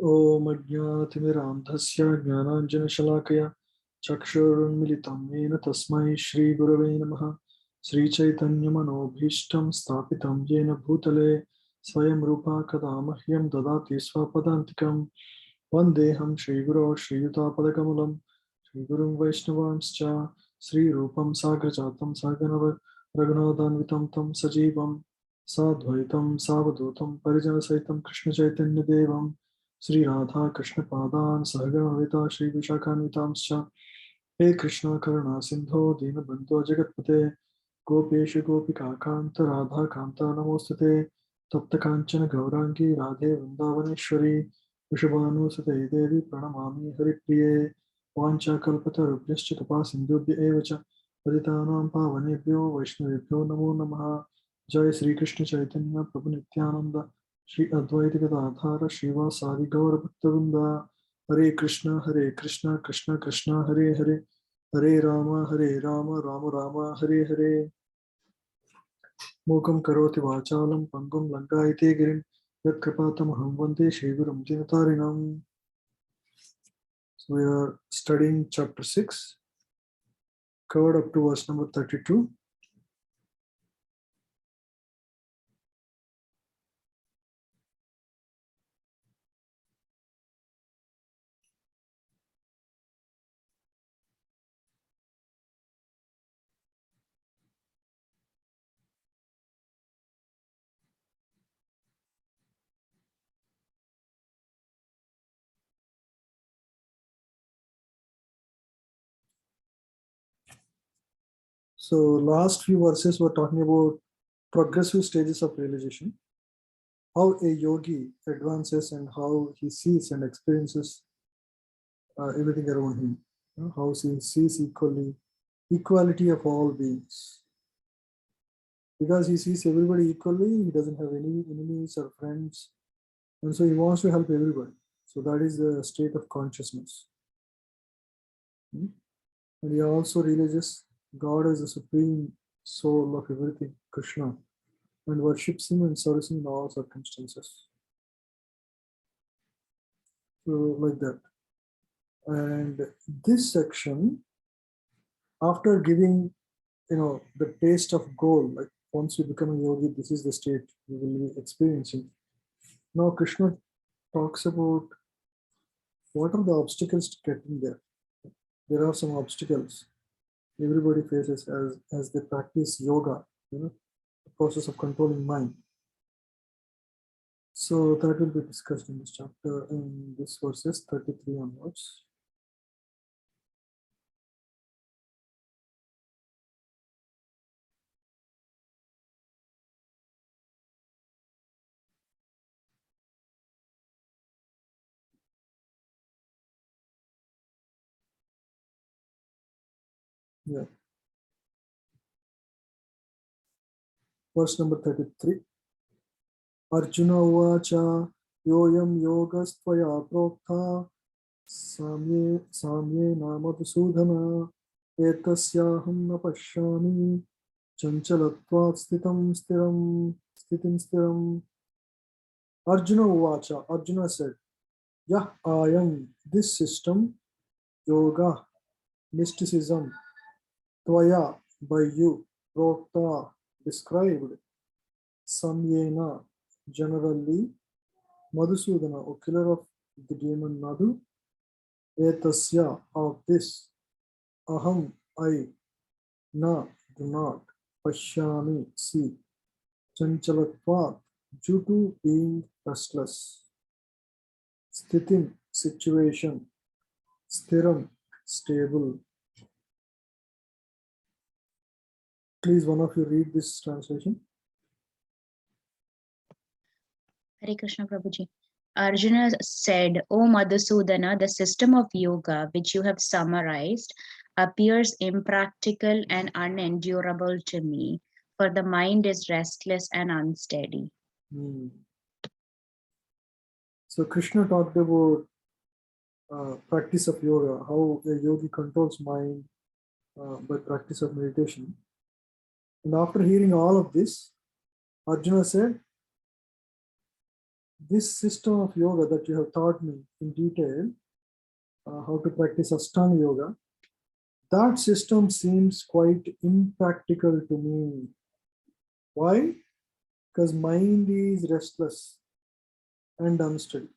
ॐ अज्ञानतिमिरान्धस्य ज्ञानाञ्जनशलाकया चक्षुरुन्मिलितं येन तस्मै श्रीगुरवे नमः। श्रीचैतन्यमनोभीष्टं स्थापितं येन भूतले स्वयं रूपा कदा मह्यं ददाति स्वपदान्तिकं। वन्देऽहं श्रीगुरो श्रीयुतापदकमलं श्रीगुरुं वैष्णवांश्च श्रीरूपं साग्रजातं सहगण रघुनाथान्वितं तं सजीवं साद्वैतं सावधूतं परिजनसहितं कृष्णचैतन्यदेवं श्री राधा कृष्ण पादान सहगणविता श्री विशाखान्वितांश्च हे कृष्ण करुणा सिंधो दीनबन्धो जगत्पते गोपेश गोपिकान्त राधा कान्त नमोस्तुते तप्त कांचन गौरांगी राधे वृंदावनेश्वरी वृषभानुसुते देवी प्रणमामि हरिप्रिये वाञ्छाकल्पतरुभ्यश्च कृपा सिन्धुभ्य एव च पतितानां पावनेभ्यो वैष्णवेभ्यो नमो नमः। जय श्री कृष्ण चैतन्य प्रभु नित्यानंद श्री अद्वैत गदाधर श्रीवासादि गौर भक्तवृंद। हरे कृष्ण कृष्ण कृष्ण हरे हरे, हरे राम राम राम हरे हरे। मूकं करोति वाचालं पंगुं लङ्घयते गिरिं यत्कृपातमहं वन्दे श्रीगुरुं दिनतारिणम्। So we are studying chapter 6, covered up to verse number 32. So last few verses were talking about progressive stages of realization, how a yogi advances and how he sees and experiences everything around him, how he sees equality of all beings. Because he sees everybody equally, he doesn't have any enemies or friends, and so he wants to help everybody. So that is the state of consciousness. And he also realizes God as the supreme soul of everything, Krishna, and worships him and serves him in all circumstances. So like that. And this section, after giving the taste of goal, like once you become a yogi, this is the state you will be experiencing. Now Krishna talks about what are the obstacles to getting there. There are some obstacles everybody faces as they practice yoga, the process of controlling mind. So that will be discussed in this chapter, in this verses 33 onwards. Yeah. Verse number 33. Arjuna uvacha yoyam yogastvaya prokta samye namadhusudhana etasyaham na pashyami chanchalatvat stitim stiram. Arjuna uvacha, Arjuna said, Yah ayam, this system, yoga, mysticism, tvaya, by you, prokta, described, samyena, generally, Madhusudana, o killer of the demon Madhu, etasya, of this, aham, I, na, do not, pashyami, see, chanchalatvat, due to being restless, stitim, situation, stiram, stable. Please, one of you read this translation. Hare Krishna Prabhuji. Arjuna said, O Madhusudana, the system of yoga which you have summarized appears impractical and unendurable to me, for the mind is restless and unsteady. So Krishna talked about practice of yoga, how a yogi controls mind by practice of meditation. And after hearing all of this, Arjuna said, this system of yoga that you have taught me in detail, how to practice Ashtanga yoga, that system seems quite impractical to me. Why? Because mind is restless and unsteady.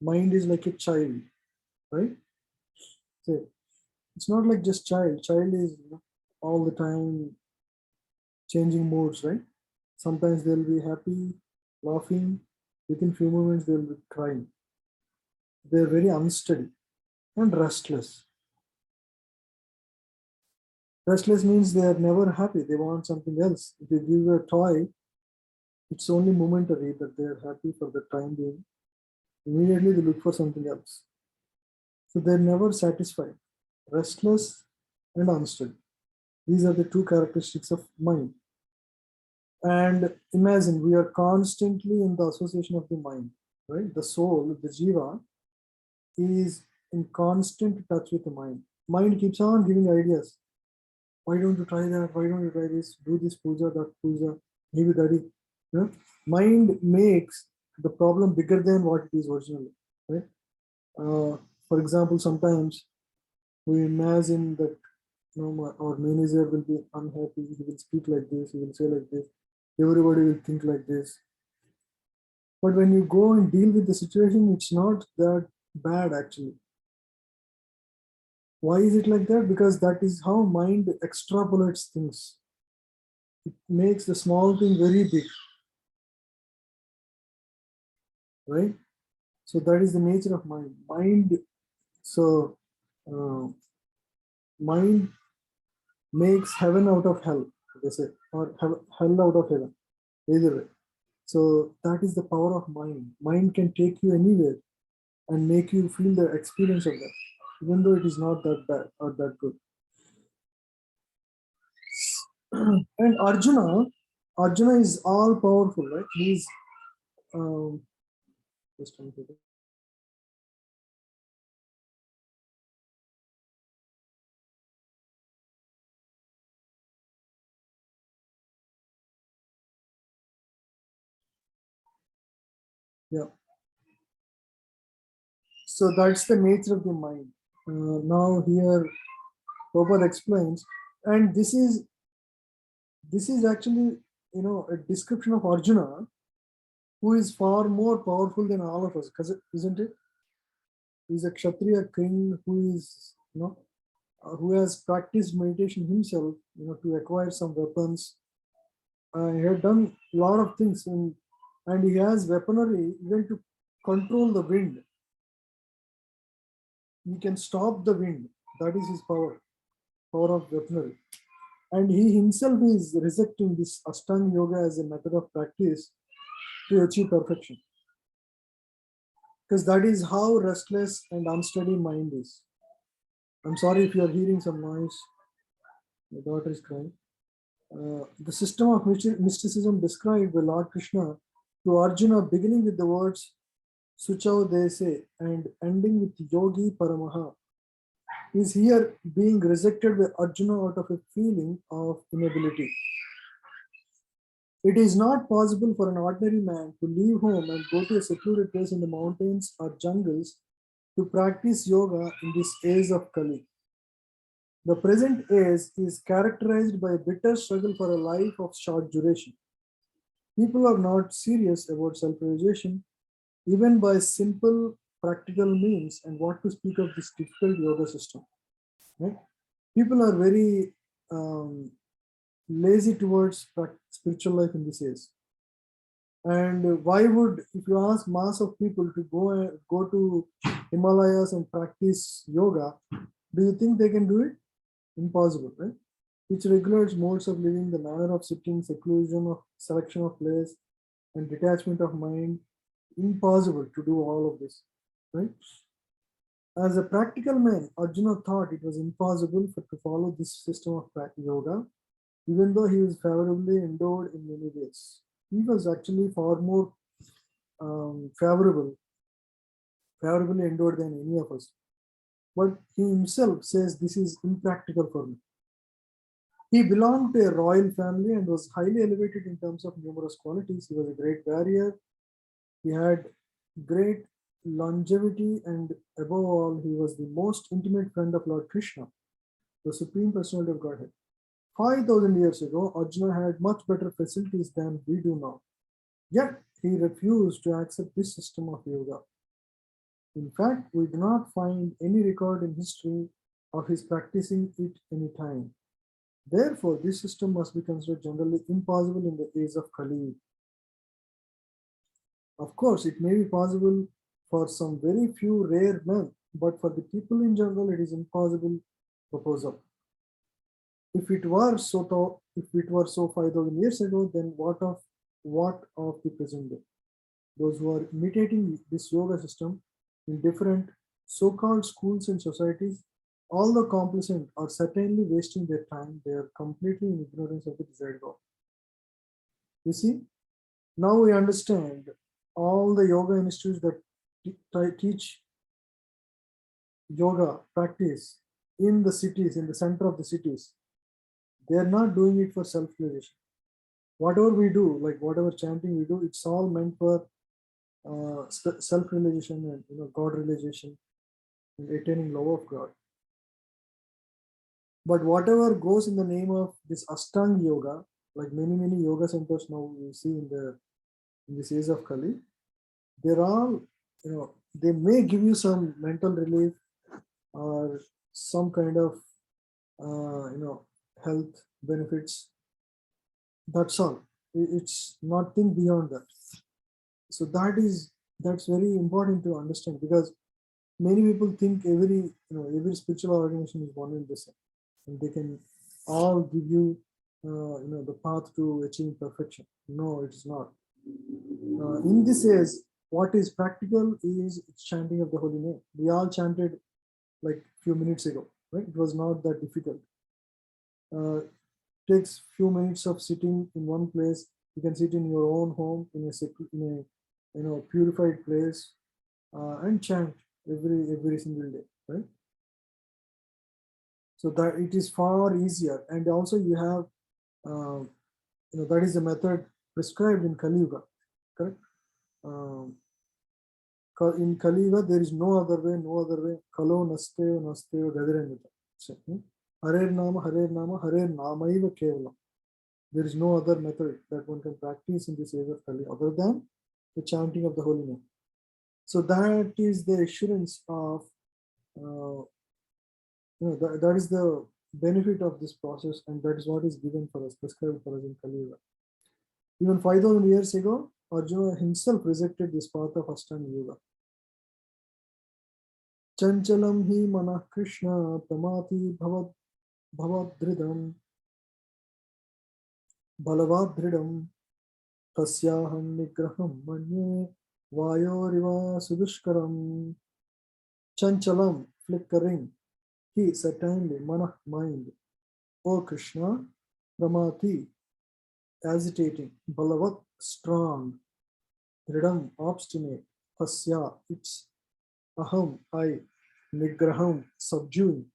Mind is like a child, right? So it's not like just child. Child is all the time changing moods, right? Sometimes they'll be happy, laughing. Within few moments, they'll be crying. They're very unsteady and restless. Restless means they are never happy. They want something else. If you give a toy, it's only momentary that they are happy for the time being. Immediately they look for something else. So they're never satisfied. Restless and unsteady. These are the two characteristics of mind. And imagine we are constantly in the association of the mind, right? The soul, the jiva, is in constant touch with the mind. Mind keeps on giving ideas. Why don't you try that? Why don't you try this? Do this puja, that puja, maybe daddy. You know? Mind makes the problem bigger than what it is originally, right? For example, sometimes we imagine that our manager will be unhappy, he will speak like this, he will say like this, everybody will think like this. But when you go and deal with the situation, it's not that bad actually. Why is it like that? Because that is how mind extrapolates things. It makes the small thing very big, right? So that is the nature of mind. So uh, mind makes heaven out of hell, they say, or hell out of heaven, either way. So that is the power of mind. Mind can take you anywhere and make you feel the experience of that, even though it is not that bad or that good. And Arjuna is all powerful, right? He's um, just one second. Yeah. So that's the nature of the mind. Now here, Prabhupada explains, and this is actually a description of Arjuna, who is far more powerful than all of us, because isn't it? He's a Kshatriya king who is who has practiced meditation himself, to acquire some weapons. He had done a lot of things, and he has weaponry even to control the wind. He can stop the wind. That is his power of weaponry. And he himself is rejecting this Ashtanga yoga as a method of practice to achieve perfection. Because that is how restless and unsteady mind is. I'm sorry if you are hearing some noise. My daughter is crying. The system of mysticism described by Lord Krishna to Arjuna, beginning with the words Suchau Dese and ending with Yogi Paramaha, is here being rejected by Arjuna out of a feeling of inability. It is not possible for an ordinary man to leave home and go to a secluded place in the mountains or jungles to practice yoga in this age of Kali. The present age is characterized by a bitter struggle for a life of short duration. People are not serious about self-realization, even by simple practical means, and what to speak of this difficult yoga system. Right? People are very lazy towards spiritual life in this age. And why would, if you ask mass of people to go to Himalayas and practice yoga, do you think they can do it? Impossible, right? Which regulates modes of living, the manner of sitting, seclusion of selection of place, and detachment of mind. Impossible to do all of this, right? As a practical man, Arjuna thought it was impossible to follow this system of yoga, even though he was favorably endowed in many ways. He was actually far more favorably endowed than any of us. But he himself says this is impractical for me. He belonged to a royal family and was highly elevated in terms of numerous qualities. He was a great warrior. He had great longevity, and above all, he was the most intimate friend of Lord Krishna, the Supreme Personality of Godhead. 5,000 years ago, Arjuna had much better facilities than we do now. Yet, he refused to accept this system of yoga. In fact, we do not find any record in history of his practicing it any time. Therefore, this system must be considered generally impossible in the age of Kali. Of course, it may be possible for some very few rare men, but for the people in general, it is impossible proposal. If it were so 5,000 years ago, then what of the present day? Those who are imitating this yoga system in different so-called schools and societies, all the complacent are certainly wasting their time. They are completely in ignorance of the desired goal. You see, now we understand all the yoga institutes that teach yoga practice in the cities, in the center of the cities. They are not doing it for self-realization. Whatever we do, like whatever chanting we do, it's all meant for self-realization and God realization and attaining love of God. But whatever goes in the name of this Ashtanga yoga, like many yoga centers now we see in this age of Kali, they're all, they may give you some mental relief or some kind of health benefits. That's all. It's nothing beyond that. So that's very important to understand, because many people think every spiritual organization is one and the same, and they can all give you the path to achieving perfection. No, it is not. In this age, what is practical is chanting of the holy name. We all chanted like few minutes ago, right? It was not that difficult. Takes few minutes of sitting in one place. You can sit in your own home in a purified place and chant every single day, right? So that it is far easier, and also you have that is the method prescribed in Kali Yuga, correct? In Kali Yuga, there is no other way. Kalo nasteo gadirangita. Harer nama, harer namaiva kevalam. There is no other method that one can practice in this age of Kali other than the chanting of the holy name. So that is the assurance of, that is the benefit of this process, and that is what is given for us, prescribed for us in Kali Yuga. Even 5,000 years ago, Arjuna himself rejected this path of Ashtanga Yoga. Chanchalam hi manah Krishna pramati bhavadridam balavadridam tasyaham nigraham manye vayoriva sudushkaram. Chanchalam, flickering, he certainly, manah, mind, O Krishna, pramati, agitating, balavat, strong, dridam, obstinate, tasya, its, aham, I, nigraham, subduing,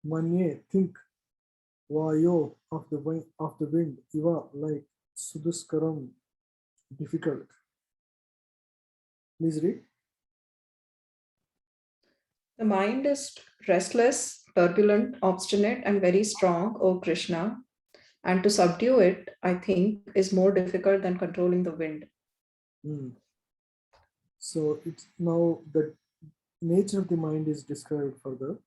manye, think, vayo, of the wind, iva, like, suduskaram, difficult. Please read. The mind is restless, turbulent, obstinate, and very strong, O Krishna. And to subdue it, I think, is more difficult than controlling the wind. So it's now the nature of the mind is described further.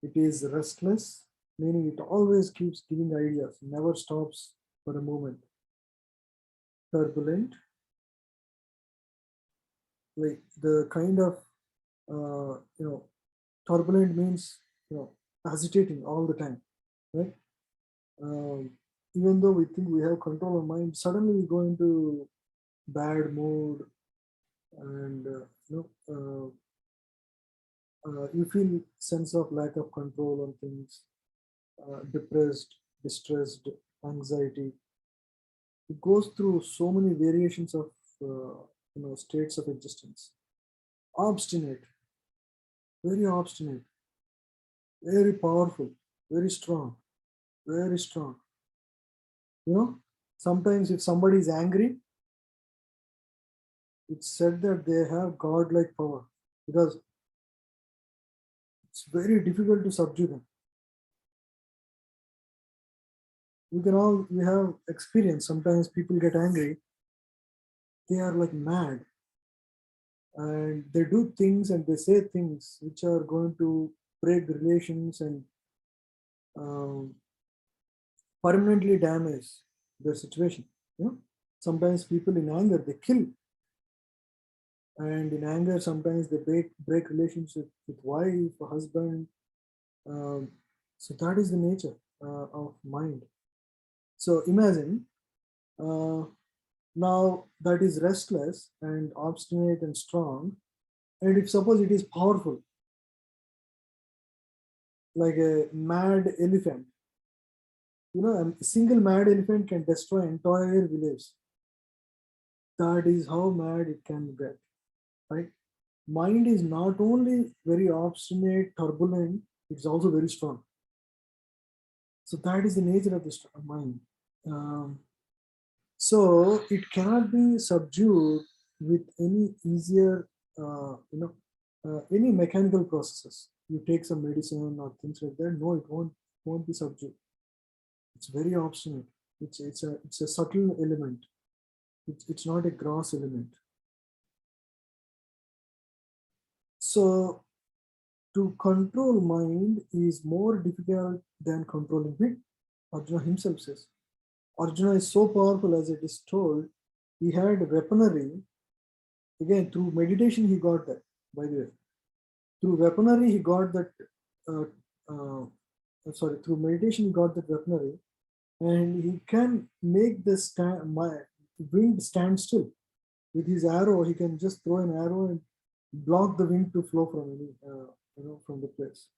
It is restless, meaning it always keeps giving ideas, never stops for a moment. Turbulent, like the kind of turbulent means agitating all the time, right? Even though we think we have control of mind, suddenly we go into bad mood, and you feel sense of lack of control on things, depressed, distressed, anxiety. It goes through so many variations of states of existence. Obstinate, very powerful, very strong. Sometimes if somebody is angry, it's said that they have godlike power because it's very difficult to subdue them. We have experience. Sometimes people get angry. They are like mad. And they do things and they say things which are going to break the relations and um, permanently damage their situation. You know, sometimes people in anger they kill, and in anger sometimes they break relationship with wife or husband. So that is the nature of mind. So imagine now that is restless and obstinate and strong, and if suppose it is powerful, like a mad elephant. You know, a single mad elephant can destroy entire village. That is how mad it can get, right? Mind is not only very obstinate, turbulent, it's also very strong. So that is the nature of the mind. So it cannot be subdued with any easier, any mechanical processes. You take some medicine or things like that. No, it won't be subdued. It's very obstinate. It's a subtle element. It's not a gross element. So to control mind is more difficult than controlling it. Arjuna himself says. Arjuna is so powerful, as it is told. He had weaponry. Again, through meditation, he got that, by the way. Through weaponry, he got that. Through meditation, he got that weaponry. And he can make the wind stand still. With his arrow, he can just throw an arrow and block the wind to flow from any, from the place.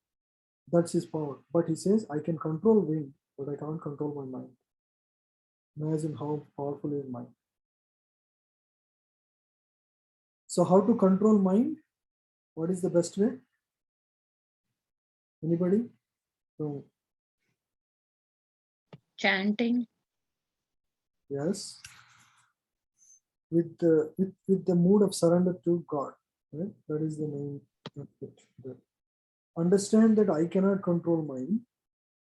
That's his power. But he says, I can control wind, but I can't control my mind. Imagine how powerful is mind. So how to control mind? What is the best way? Anybody? So, Chanting. yes. With the mood of surrender to God. Right? That is the main aspect. Understand that I cannot control mind,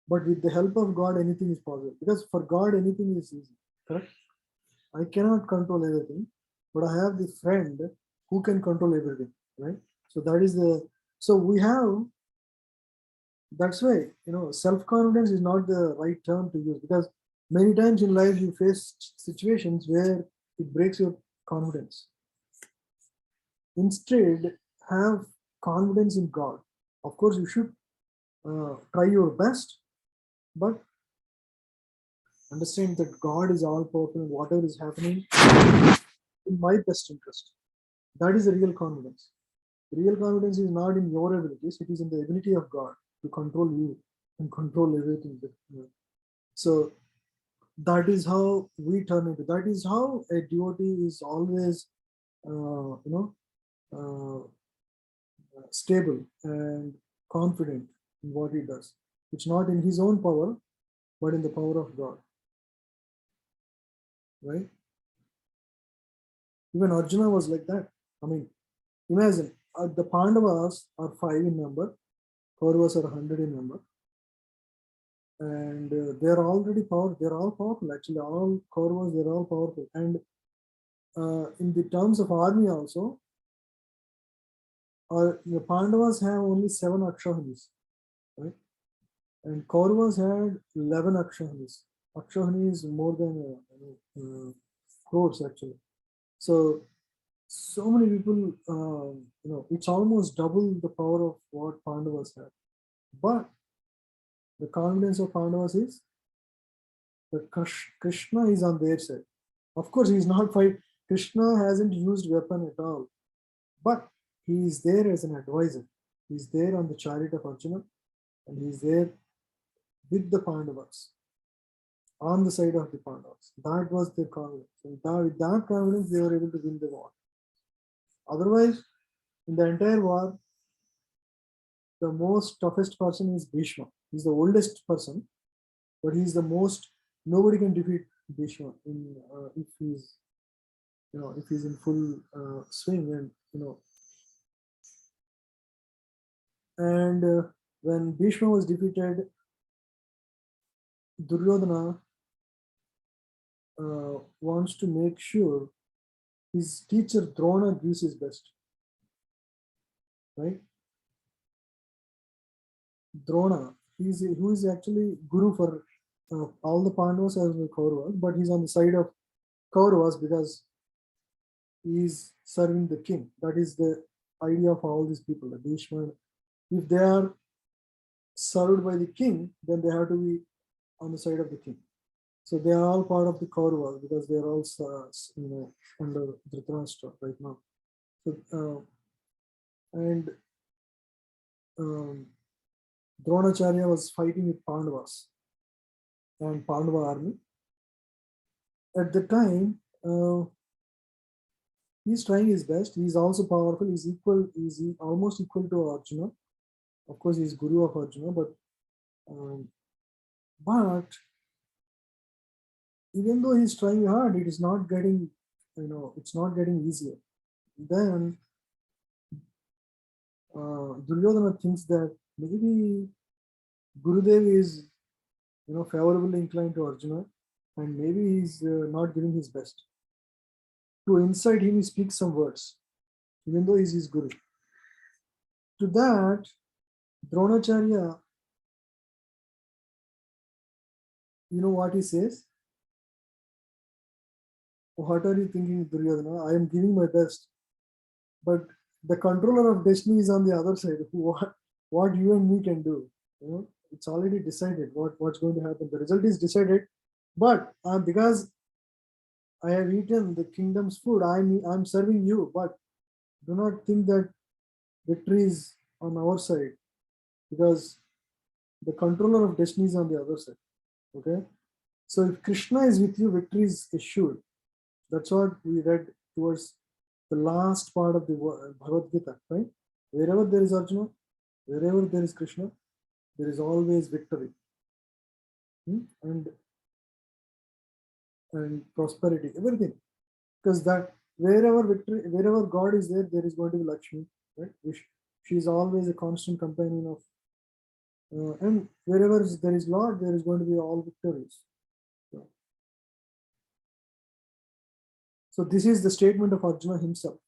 but with the help of God, anything is possible. Because for God, anything is easy. Correct? I cannot control everything, but I have the friend who can control everything. Right? So that is so we have. That's why self-confidence is not the right term to use, because many times in life you face situations where it breaks your confidence. Instead, have confidence in God. Of course, you should try your best, but understand that God is all powerful and whatever is happening in my best interest. That is the real confidence. Real confidence is not in your abilities, it is in the ability of God to control you and control everything. So that is how we turn into. That is how a devotee is always, stable and confident in what he does. It's not in his own power, but in the power of God. Right? Even Arjuna was like that. I mean, imagine the Pandavas are 5 in number, Kauravas are 100 in number, and they're already powerful. They're all powerful. Actually, all Kauravas, they're all powerful. And in the terms of army also, the Pandavas have only 7 Akshahinis, right? And Kauravas had 11 Akshahinis. Akshahini is more than crores actually. So many people, it's almost double the power of what Pandavas had. But the confidence of Pandavas is that Krishna is on their side. Of course, he's not fight. Krishna hasn't used weapon at all, but he is there as an advisor. He's there on the chariot of Arjuna, and he's there with the Pandavas, on the side of the Pandavas. That was their confidence. And with that confidence, they were able to win the war. Otherwise, in the entire war, the most toughest person is Bhishma. He's the oldest person, but he's the most. Nobody can defeat Bhishma if he's if he's in full swing, and when Bhishma was defeated, Duryodhana wants to make sure his teacher Drona gives his best, right? Drona, who is actually guru for all the Pandavas as well Kauravas, but he's on the side of Kauravas because he is serving the king. That is the idea of all these people. The Bhishma, if they are served by the king, then they have to be on the side of the king. So they are all part of the Kauravas because they are also under Dhritarashtra right now. So and Dronacharya was fighting with Pandavas and Pandava army. At the time, he's trying his best. He's also powerful. He's almost equal to Arjuna. Of course, he's guru of Arjuna, but even though he's trying hard, it is not getting, it's not getting easier. Then Duryodhana thinks that maybe Gurudev is, favorably inclined to Arjuna, and maybe he's not giving his best. To incite him, he speaks some words, even though he's his guru. To that, Dronacharya, you know what he says? What are you thinking, Duryodhana? I am giving my best, but the controller of destiny is on the other side. What you and me can do, it's already decided what's going to happen. The result is decided, but because I have eaten the kingdom's food, I'm serving you, but do not think that victory is on our side, because the controller of destiny is on the other side. Okay, so if Krishna is with you, victory is assured. That's what we read towards the last part of the Bhagavad Gita, right? Wherever there is Arjuna, wherever there is Krishna, there is always victory. And prosperity, everything. Because that wherever God is there, there is going to be Lakshmi, right? She is always a constant companion of, and wherever there is Lord, there is going to be all victories. So this is the statement of Arjuna himself.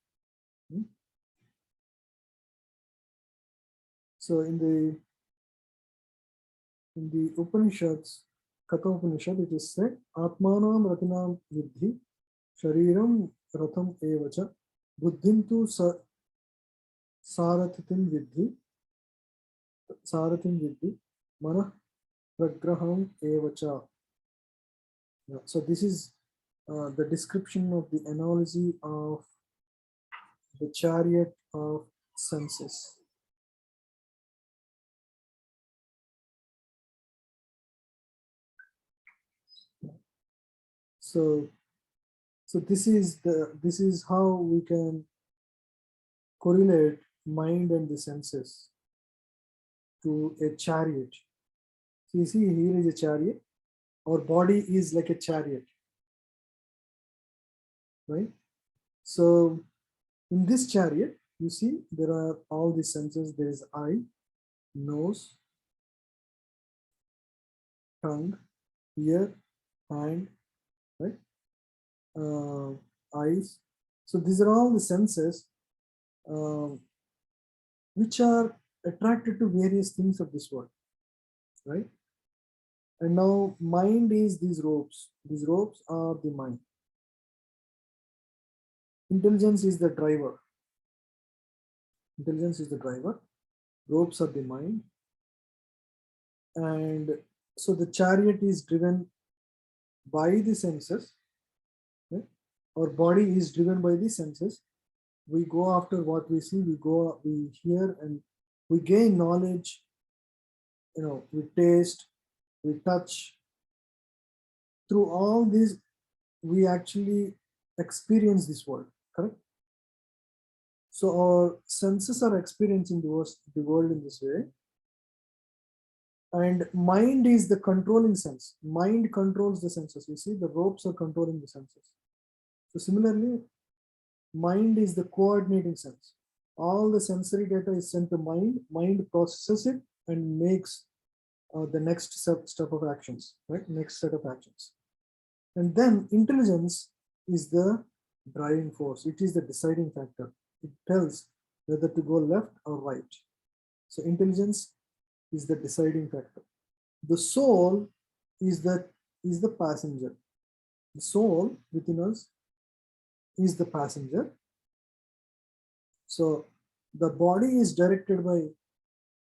So in the Upanishads, Katha Upanishad, it is said, Atmanam Ratinam Vidhi, Shariram Ratham Evacha, Buddhim tu Sarathitim Vidhi, Mana Pragraham Evacha. So this is the description of the analogy of the chariot of senses. So this is how we can correlate mind and the senses to a chariot. So you see, here is a chariot. Our body is like a chariot, right? So in this chariot, you see there are all the senses. There is eye, nose, tongue, ear, hand, right? Eyes. So these are all the senses which are attracted to various things of this world, right? And now mind is these ropes. These ropes are the mind. Intelligence is the driver. Intelligence is the driver. Ropes are the mind. And so the chariot is driven by the senses. Okay? Our body is driven by the senses. We go after what we see, we hear, and we gain knowledge. We taste, we touch. Through all these, we actually experience this world, correct? So our senses are experiencing the world in this way. And mind is the controlling sense. Mind controls the senses. You see, the ropes are controlling the senses. So similarly, mind is the coordinating sense. All the sensory data is sent to mind. Mind processes it and makes the next step of actions, right? Next set of actions. And then intelligence is the driving force. It is the deciding factor. It tells whether to go left or right. So intelligence is the deciding factor. The soul is the passenger. The soul within us is the passenger. So the body is directed by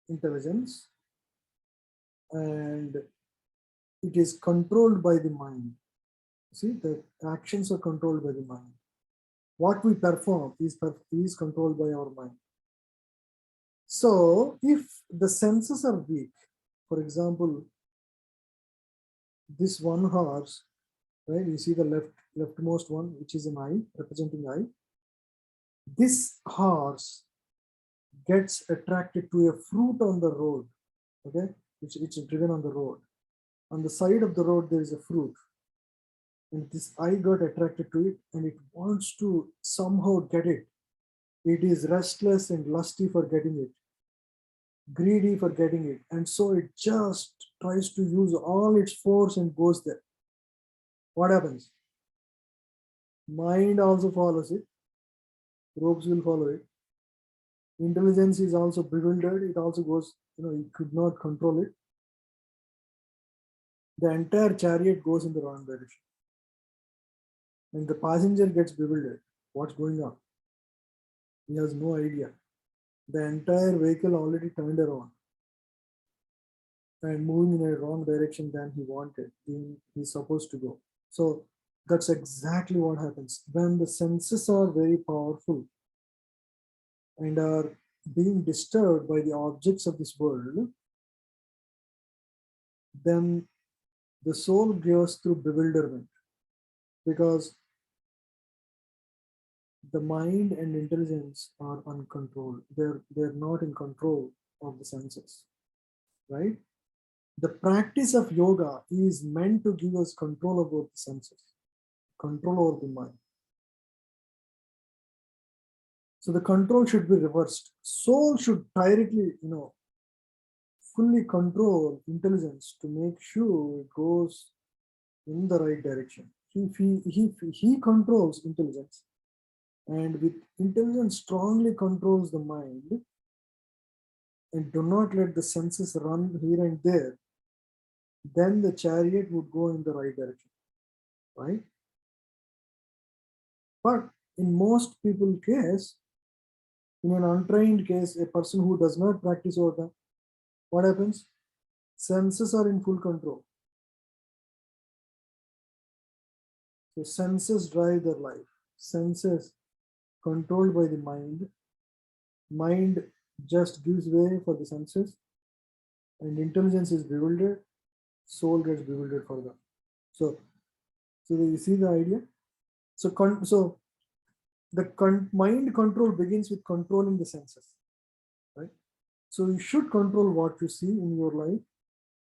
intelligence and it is controlled by the mind. See, the actions are controlled by the mind. What we perform is controlled by our mind. So if the senses are weak, for example, this one horse, right? You see the leftmost one, which is an eye, representing eye. This horse gets attracted to a fruit on the road, okay, which is driven on the road. On the side of the road, there is a fruit. And this eye got attracted to it and it wants to somehow get it. It is restless and lusty for getting it, greedy for getting it. And so it just tries to use all its force and goes there. What happens? Mind also follows it. Ropes will follow it. Intelligence is also bewildered. It also goes, it could not control it. The entire chariot goes in the wrong direction. And the passenger gets bewildered. What's going on? He has no idea. The entire vehicle already turned around and moving in a wrong direction than he wanted, he's supposed to go. So that's exactly what happens. When the senses are very powerful and are being disturbed by the objects of this world, then the soul goes through bewilderment because the mind and intelligence are uncontrolled. They're not in control of the senses, right? The practice of yoga is meant to give us control over the senses, control over the mind. So the control should be reversed. Soul should directly, fully control intelligence to make sure it goes in the right direction. He controls intelligence, and with intelligence strongly controls the mind and do not let the senses run here and there, then the chariot would go in the right direction, right? But in most people case, in an untrained case, a person who does not practice yoga, what happens? Senses are in full control. So senses drive their life. Senses controlled by the mind. Mind just gives way for the senses. And intelligence is bewildered. Soul gets bewildered for them. So you see the idea? So the mind control begins with controlling the senses, right? So you should control what you see in your life.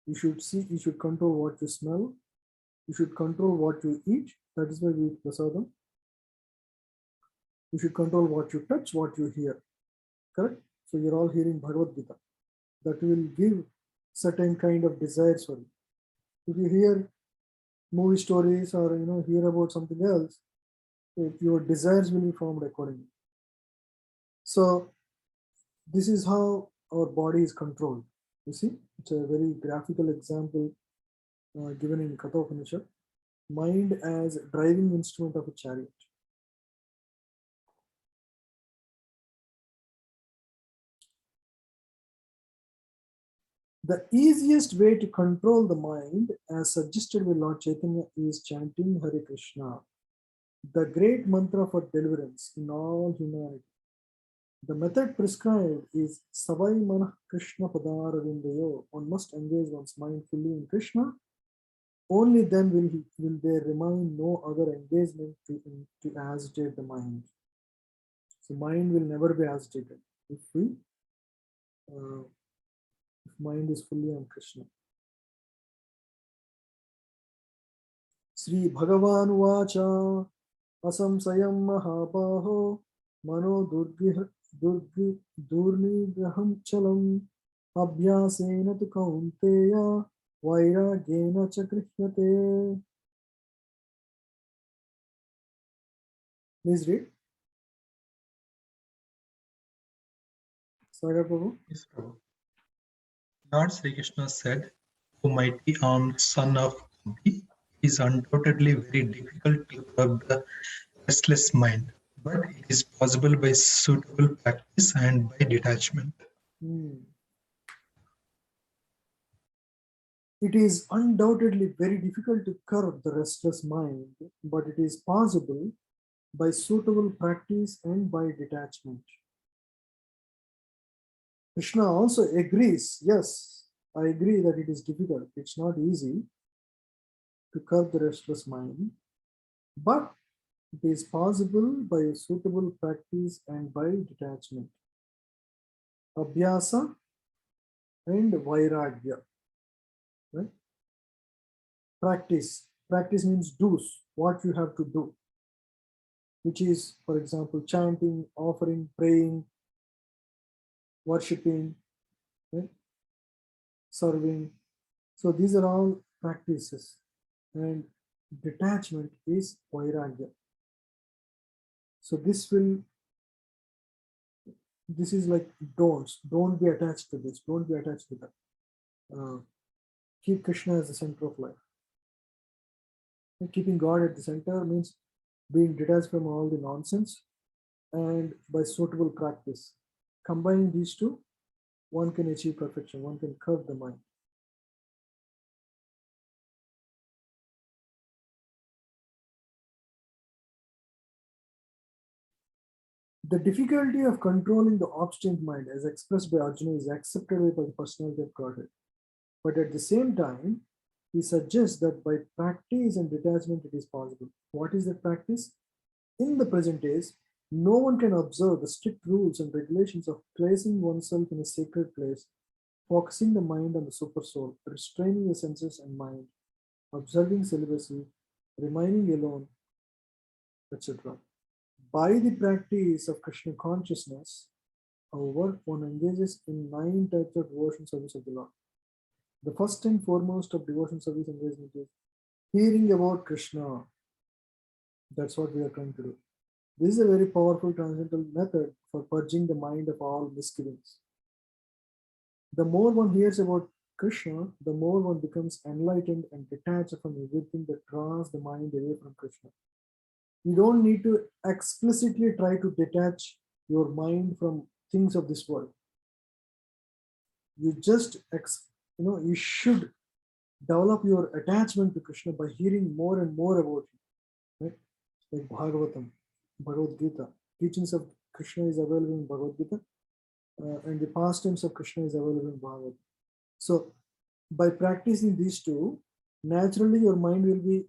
You should control what you smell. You should control what you eat. That is why we eat prasadam. You should control what you touch, what you hear. Correct? So you're all hearing Bhagavad Gita. That will give certain kind of desires for you. If you hear movie stories or hear about something else, your desires will be formed accordingly. So this is how our body is controlled. You see, it's a very graphical example given in Katha Upanishad. Mind as driving instrument of a chariot. The easiest way to control the mind, as suggested by Lord Chaitanya, is chanting Hare Krishna, the great mantra for deliverance in all humanity. The method prescribed is Savai Manah Krishna Padaravindayo. One must engage one's mind fully in Krishna. Only then will there remain no other engagement to agitate the mind. So mind will never be agitated if mind is fully on Krishna. Sri Bhagavan Vacha असंशयं महाबाहो मनो दुर्निग्रहं चलम् अभ्यासेन तु कौन्तेय वैराग्येन च गृह्यते. Please read. Sagar Prabhu. Yes, Prabhu. Lord Sri Krishna said, O mighty armed son of Kunti, it is undoubtedly very difficult to curb the restless mind, but it is possible by suitable practice and by detachment. It is undoubtedly very difficult to curb the restless mind, but it is possible by suitable practice and by detachment. Krishna also agrees, yes, I agree that it is difficult. It's not easy to curb the restless mind, but it is possible by suitable practice and by detachment. Abhyasa and Vairagya. Right? Practice. Practice means do's, what you have to do, which is, for example, chanting, offering, praying, worshipping, right? Serving. So these are all practices. And detachment is Vairagya. So this is like don'ts. Don't be attached to this. Don't be attached to that. Keep Krishna as the center of life. And keeping God at the center means being detached from all the nonsense and by suitable practice. Combining these two, one can achieve perfection. One can curb the mind. The difficulty of controlling the obstinate mind, as expressed by Arjuna, is accepted by the personality of Godhead. But at the same time, he suggests that by practice and detachment it is possible. What is that practice? In the present days, no one can observe the strict rules and regulations of placing oneself in a sacred place, focusing the mind on the super soul, restraining the senses and mind, observing celibacy, remaining alone, etc. By the practice of Krishna consciousness, however, one engages in 9 types of devotion service of the Lord. The first and foremost of devotion service engagement is hearing about Krishna. That's what we are trying to do. This is a very powerful transcendental method for purging the mind of all misgivings. The more one hears about Krishna, the more one becomes enlightened and detached from everything that draws the mind away from Krishna. You don't need to explicitly try to detach your mind from things of this world. You just, you should develop your attachment to Krishna by hearing more and more about him. Right? Like Bhagavatam, Bhagavad Gita. Teachings of Krishna is available in Bhagavad Gita, and the pastimes of Krishna is available in Bhagavad. So, by practicing these two, naturally your mind will be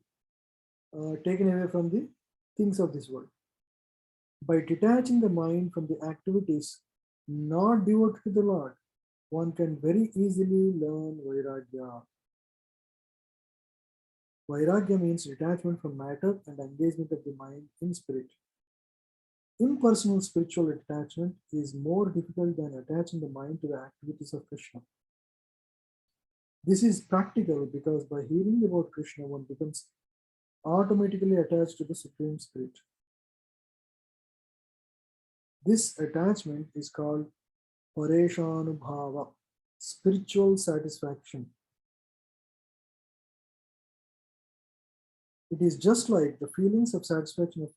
taken away from the things of this world. By detaching the mind from the activities not devoted to the Lord, one can very easily learn Vairagya. Vairagya means detachment from matter and engagement of the mind in spirit. Impersonal spiritual detachment is more difficult than attaching the mind to the activities of Krishna. This is practical because by hearing about Krishna, one becomes automatically attached to the Supreme Spirit. This attachment is called Pareshanubhava, spiritual satisfaction. It is just like the feelings of satisfaction of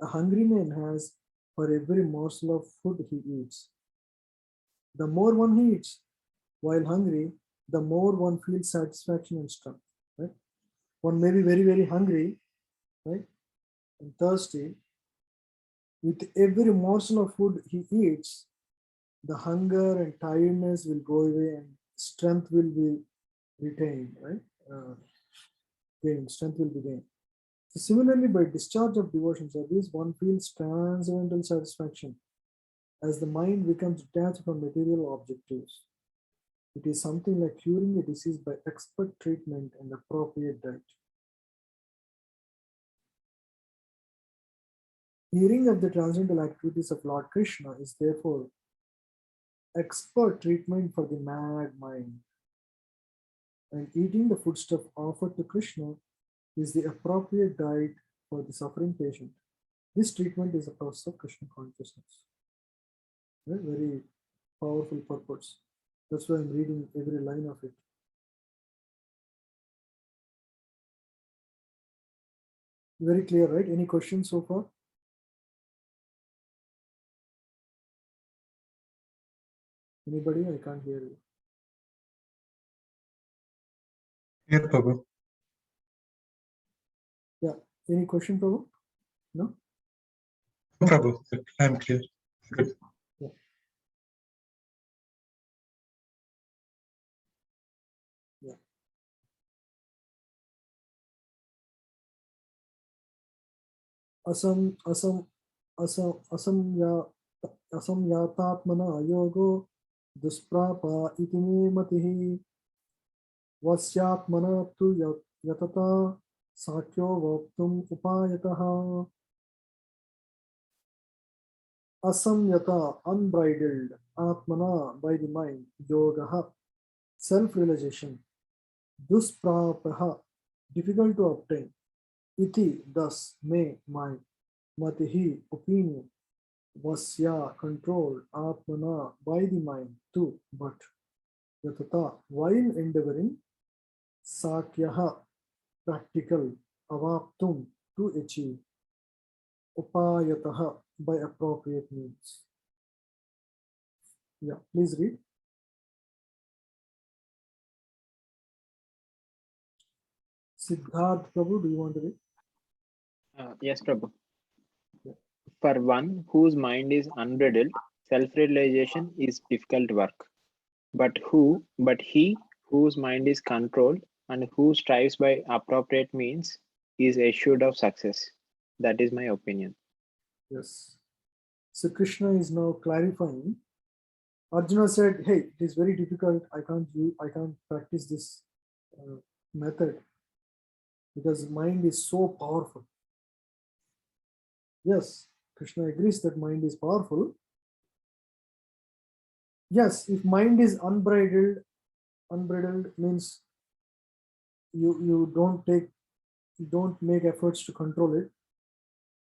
a hungry man has for every morsel of food he eats. The more one eats while hungry, the more one feels satisfaction and strength. Right? One may be very, very hungry, right, and thirsty. With every morsel of food he eats, the hunger and tiredness will go away and strength will be retained, right? Strength will be gained. So similarly, by discharge of devotion service, one feels transcendental satisfaction as the mind becomes detached from material objectives. It is something like curing a disease by expert treatment and appropriate diet. Hearing of the transcendental activities of Lord Krishna is therefore expert treatment for the mad mind. And eating the foodstuff offered to Krishna is the appropriate diet for the suffering patient. This treatment is a process of Krishna consciousness. Right? Very powerful purpose. That's why I'm reading every line of it. Very clear, right? Any questions so far? Anybody? I can't hear you. Here, Prabhu. Yeah. Any question, Prabhu? No? No, Prabhu. I'm clear. Good. Yeah. Yeah. असंयातात्मना योगो दुष्प्रापा इति मे मतिः वस्यात्मना तु यतता साख्यो वक्तुम् उपायतः asamyata unbridled atmana by the mind yoga self-realization dusprapaha difficult to obtain iti thus may my matihi opinion vasya controlled atmana by the mind too but yatata while endeavoring sakyaha practical avaptum to achieve upayataha by appropriate means. Yeah, please read. Siddharth Prabhu, do you want to read? Yes, Prabhu. Yeah. For one whose mind is unbridled, self-realization is difficult work. But he whose mind is controlled and who strives by appropriate means is assured of success. That is my opinion. Yes. So Krishna is now clarifying. Arjuna said, "Hey, it is very difficult. I can't practice this method because mind is so powerful." Yes, Krishna agrees that mind is powerful. Yes, if mind is unbridled means you don't make efforts to control it.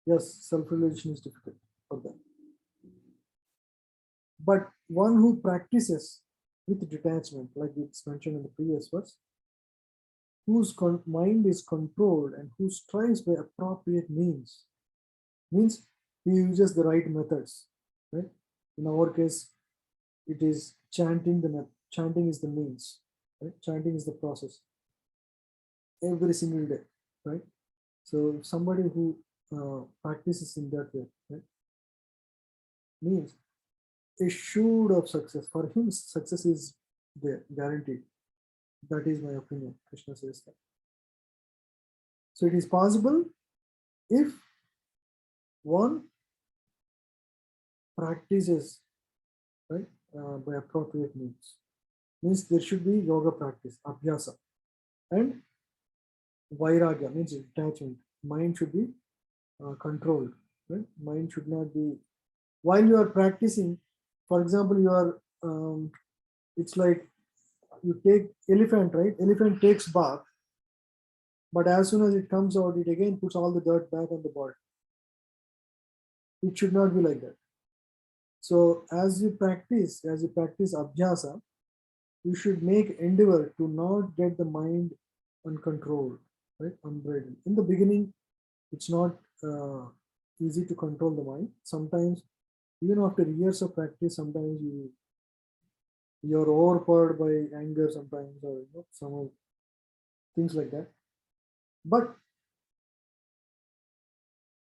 Yes, self-realization is difficult for them. But one who practices with detachment, like it's mentioned in the previous verse, whose mind is controlled and who strives by appropriate means he uses the right methods, right? In our case, it is chanting. Chanting is the means, right? Chanting is the process every single day, right? So somebody who practices in that way, right, means assured of success. For him, success is there, guaranteed. That is my opinion. Krishna says that. So it is possible if one practices, right, by appropriate means. Means there should be yoga practice, abhyasa, and vairagya means detachment. Mind should be controlled, right? Mind should not be. While you are practicing, for example, you are. It's like you take elephant, right? Elephant takes bath, but as soon as it comes out, it again puts all the dirt back on the body. It should not be like that. So as you practice abhyasa, you should make endeavor to not get the mind uncontrolled, right? Unbridled. In the beginning, it's not easy to control the mind. Sometimes, even after years of practice, sometimes you're overpowered by anger sometimes, or some of things like that. But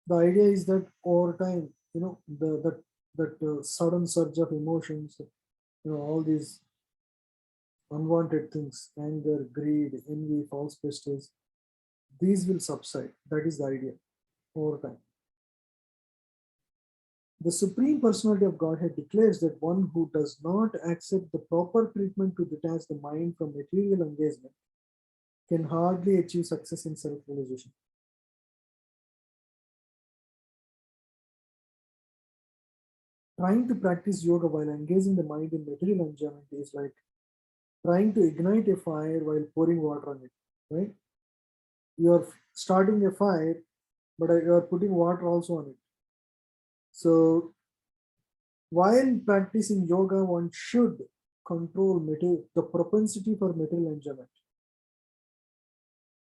the idea is that over time, that sudden surge of emotions, all these unwanted things, anger, greed, envy, false prestige, these will subside. That is the idea over time. The Supreme Personality of Godhead declares that one who does not accept the proper treatment to detach the mind from material engagement can hardly achieve success in self-realization. trying to practice yoga while engaging the mind in material enjoyment is like trying to ignite a fire while pouring water on it, right? You're starting a fire, but you're putting water also on it. So while practicing yoga, one should control the propensity for material enjoyment.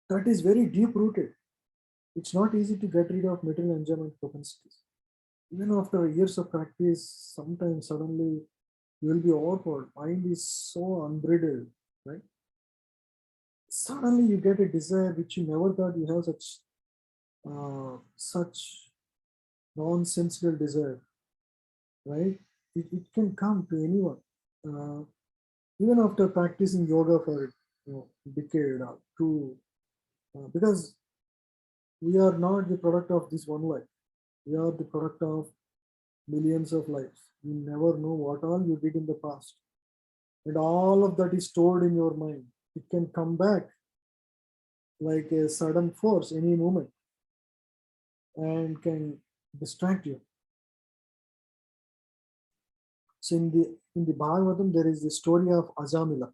That is very deep rooted. It's not easy to get rid of material enjoyment propensities. Even after years of practice, sometimes suddenly you will be overpowered. Mind is so unbridled, right? Suddenly you get a desire which you never thought you have such nonsensical desire, right? It can come to anyone. Even after practicing yoga for decade or two, because we are not the product of this one life. We are the product of millions of lives. You never know what all you did in the past. And all of that is stored in your mind. It can come back like a sudden force any moment and can distract you. So in the Bhagavatam, there is the story of Ajamila.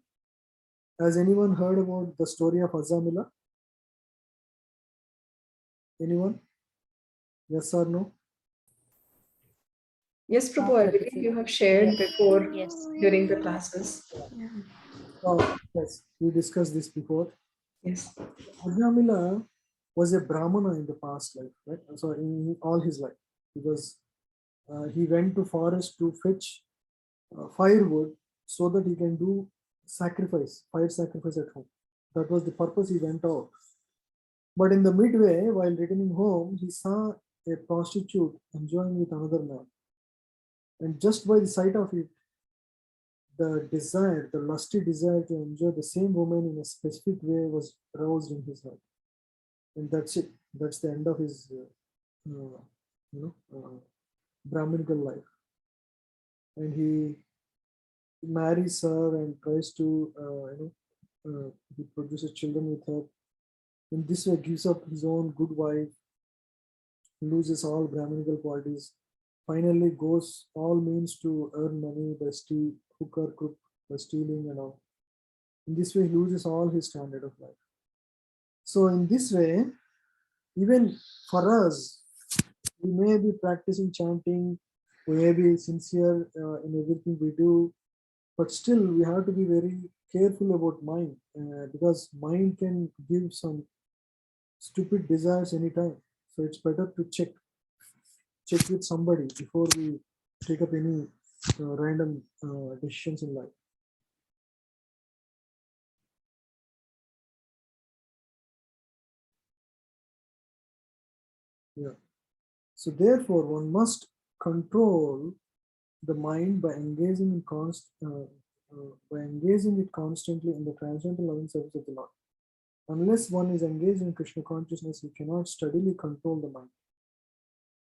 Has anyone heard about the story of Ajamila? Anyone? Yes or no? Yes, Prabhu, I believe you have shared before Yes. during the classes. Oh, yes, we discussed this before. Yes. Ajamila was a Brahmana in the past life, right? So in all his life, because he went to forest to fetch firewood so that he can do fire sacrifice at home. That was the purpose he went out. But in the midway, while returning home, he saw a prostitute enjoying with another man. And just by the sight of it, the lusty desire to enjoy the same woman in a specific way was aroused in his heart. And that's it. That's the end of his, Brahminical life. And he marries her and tries to, he produces children with her. In this way, gives up his own good wife, loses all Brahminical qualities, finally goes all means to earn money by hook or crook, by stealing and all. In this way, he loses all his standard of life. So in this way, even for us, we may be practicing chanting, we may be sincere in everything we do, but still we have to be very careful about mind because mind can give some stupid desires anytime. So it's better to check with somebody before we take up any random decisions in life. Yeah. So therefore, one must control the mind by engaging it constantly in the transcendental loving service of the Lord. Unless one is engaged in Krishna consciousness, he cannot steadily control the mind.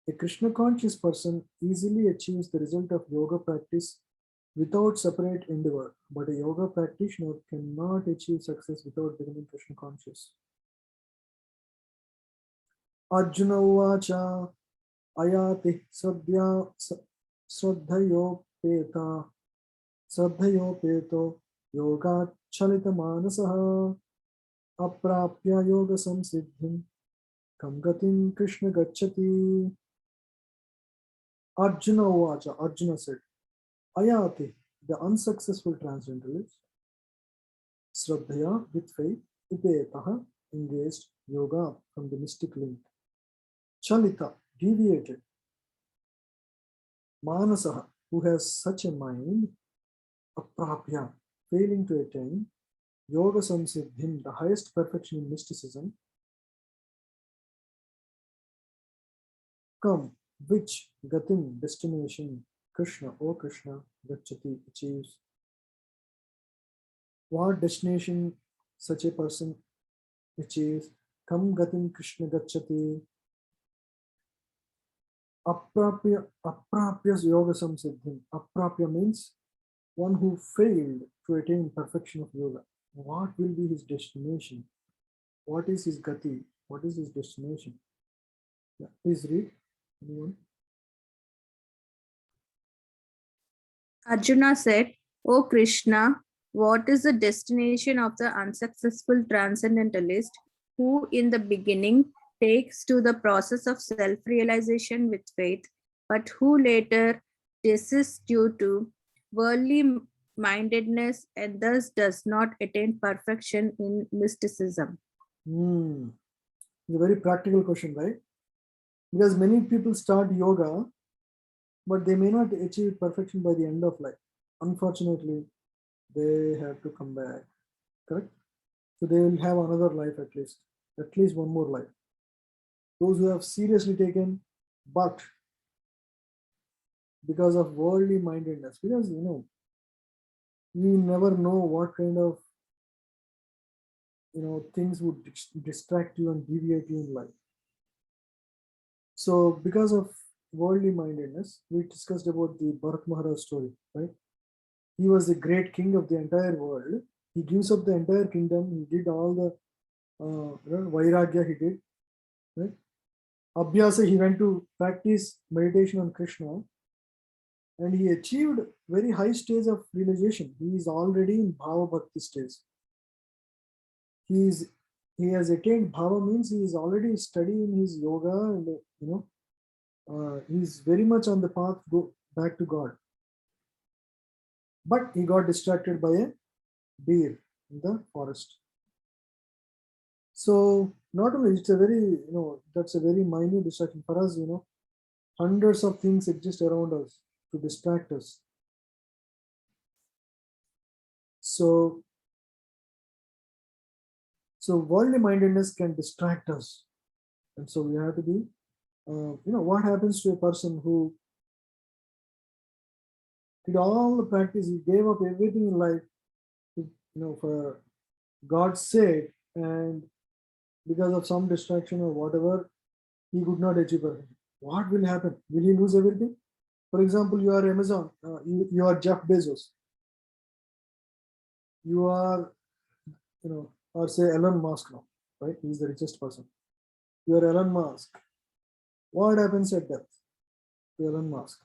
A Krishna conscious person easily achieves the result of yoga practice without separate endeavor, but a yoga practitioner cannot achieve success without becoming Krishna conscious. Arjuna Uvacha Ayati Sraddhayopeta Sraddhayopeto Yoga Chalita Manasaha Aprapya Yoga Samsiddhim Kam Gatim Krishna Gacchati. Arjuna Uvacha, Arjuna said, Ayati, the unsuccessful transcendentalist, Sraddhaya, with faith, Upetaha, engaged, yoga from the mystic link. Chalita, deviated. Manasaha, who has such a mind, Aprapya, failing to attain, Yoga Samsiddhim, the highest perfection in mysticism, Come, which Gatim, destination, Krishna, O Krishna, Gacchati, achieves. What destination such a person achieves? Kam Gatim Krishna Gacchati. Aprapya Yoga Samsiddhim. Aprapya means one who failed to attain perfection of yoga. What will be his destination? What is his gati? What is his destination? Yeah, please read. Anyone? Arjuna said, O Krishna, what is the destination of the unsuccessful transcendentalist who, in the beginning, takes to the process of self realization with faith, but who later desists due to worldly mindedness and thus does not attain perfection in mysticism? It's a very practical question, right? Because many people start yoga, but they may not achieve perfection by the end of life. Unfortunately, they have to come back, correct? So they will have another life at least one more life. Those who have seriously taken, but because of worldly mindedness, because you never know what kind of things would distract you and deviate you in life. So because of worldly mindedness, we discussed about the Bharat Maharaj story, right? He was the great king of the entire world. He gives up the entire kingdom. He did all the Vairagya he did, right? Abhyasa, he went to practice meditation on Krishna, and he achieved very high stage of realization. He is already in Bhava Bhakti stage. He has attained Bhava, means he is already studying his yoga, and he's very much on the path to go back to God. But he got distracted by a deer in the forest. So not only it's a very, that's a very minor distraction for us, hundreds of things exist around us to distract us. So worldly mindedness can distract us. And so we have to be, what happens to a person who did all the practice, he gave up everything in life, for God's sake, and because of some distraction or whatever, he could not achieve everything. What will happen? Will he lose everything? For example, you are Amazon, you are Jeff Bezos, you are, or say Elon Musk now, right? He's the richest person. You are Elon Musk. What happens at death to Elon Musk?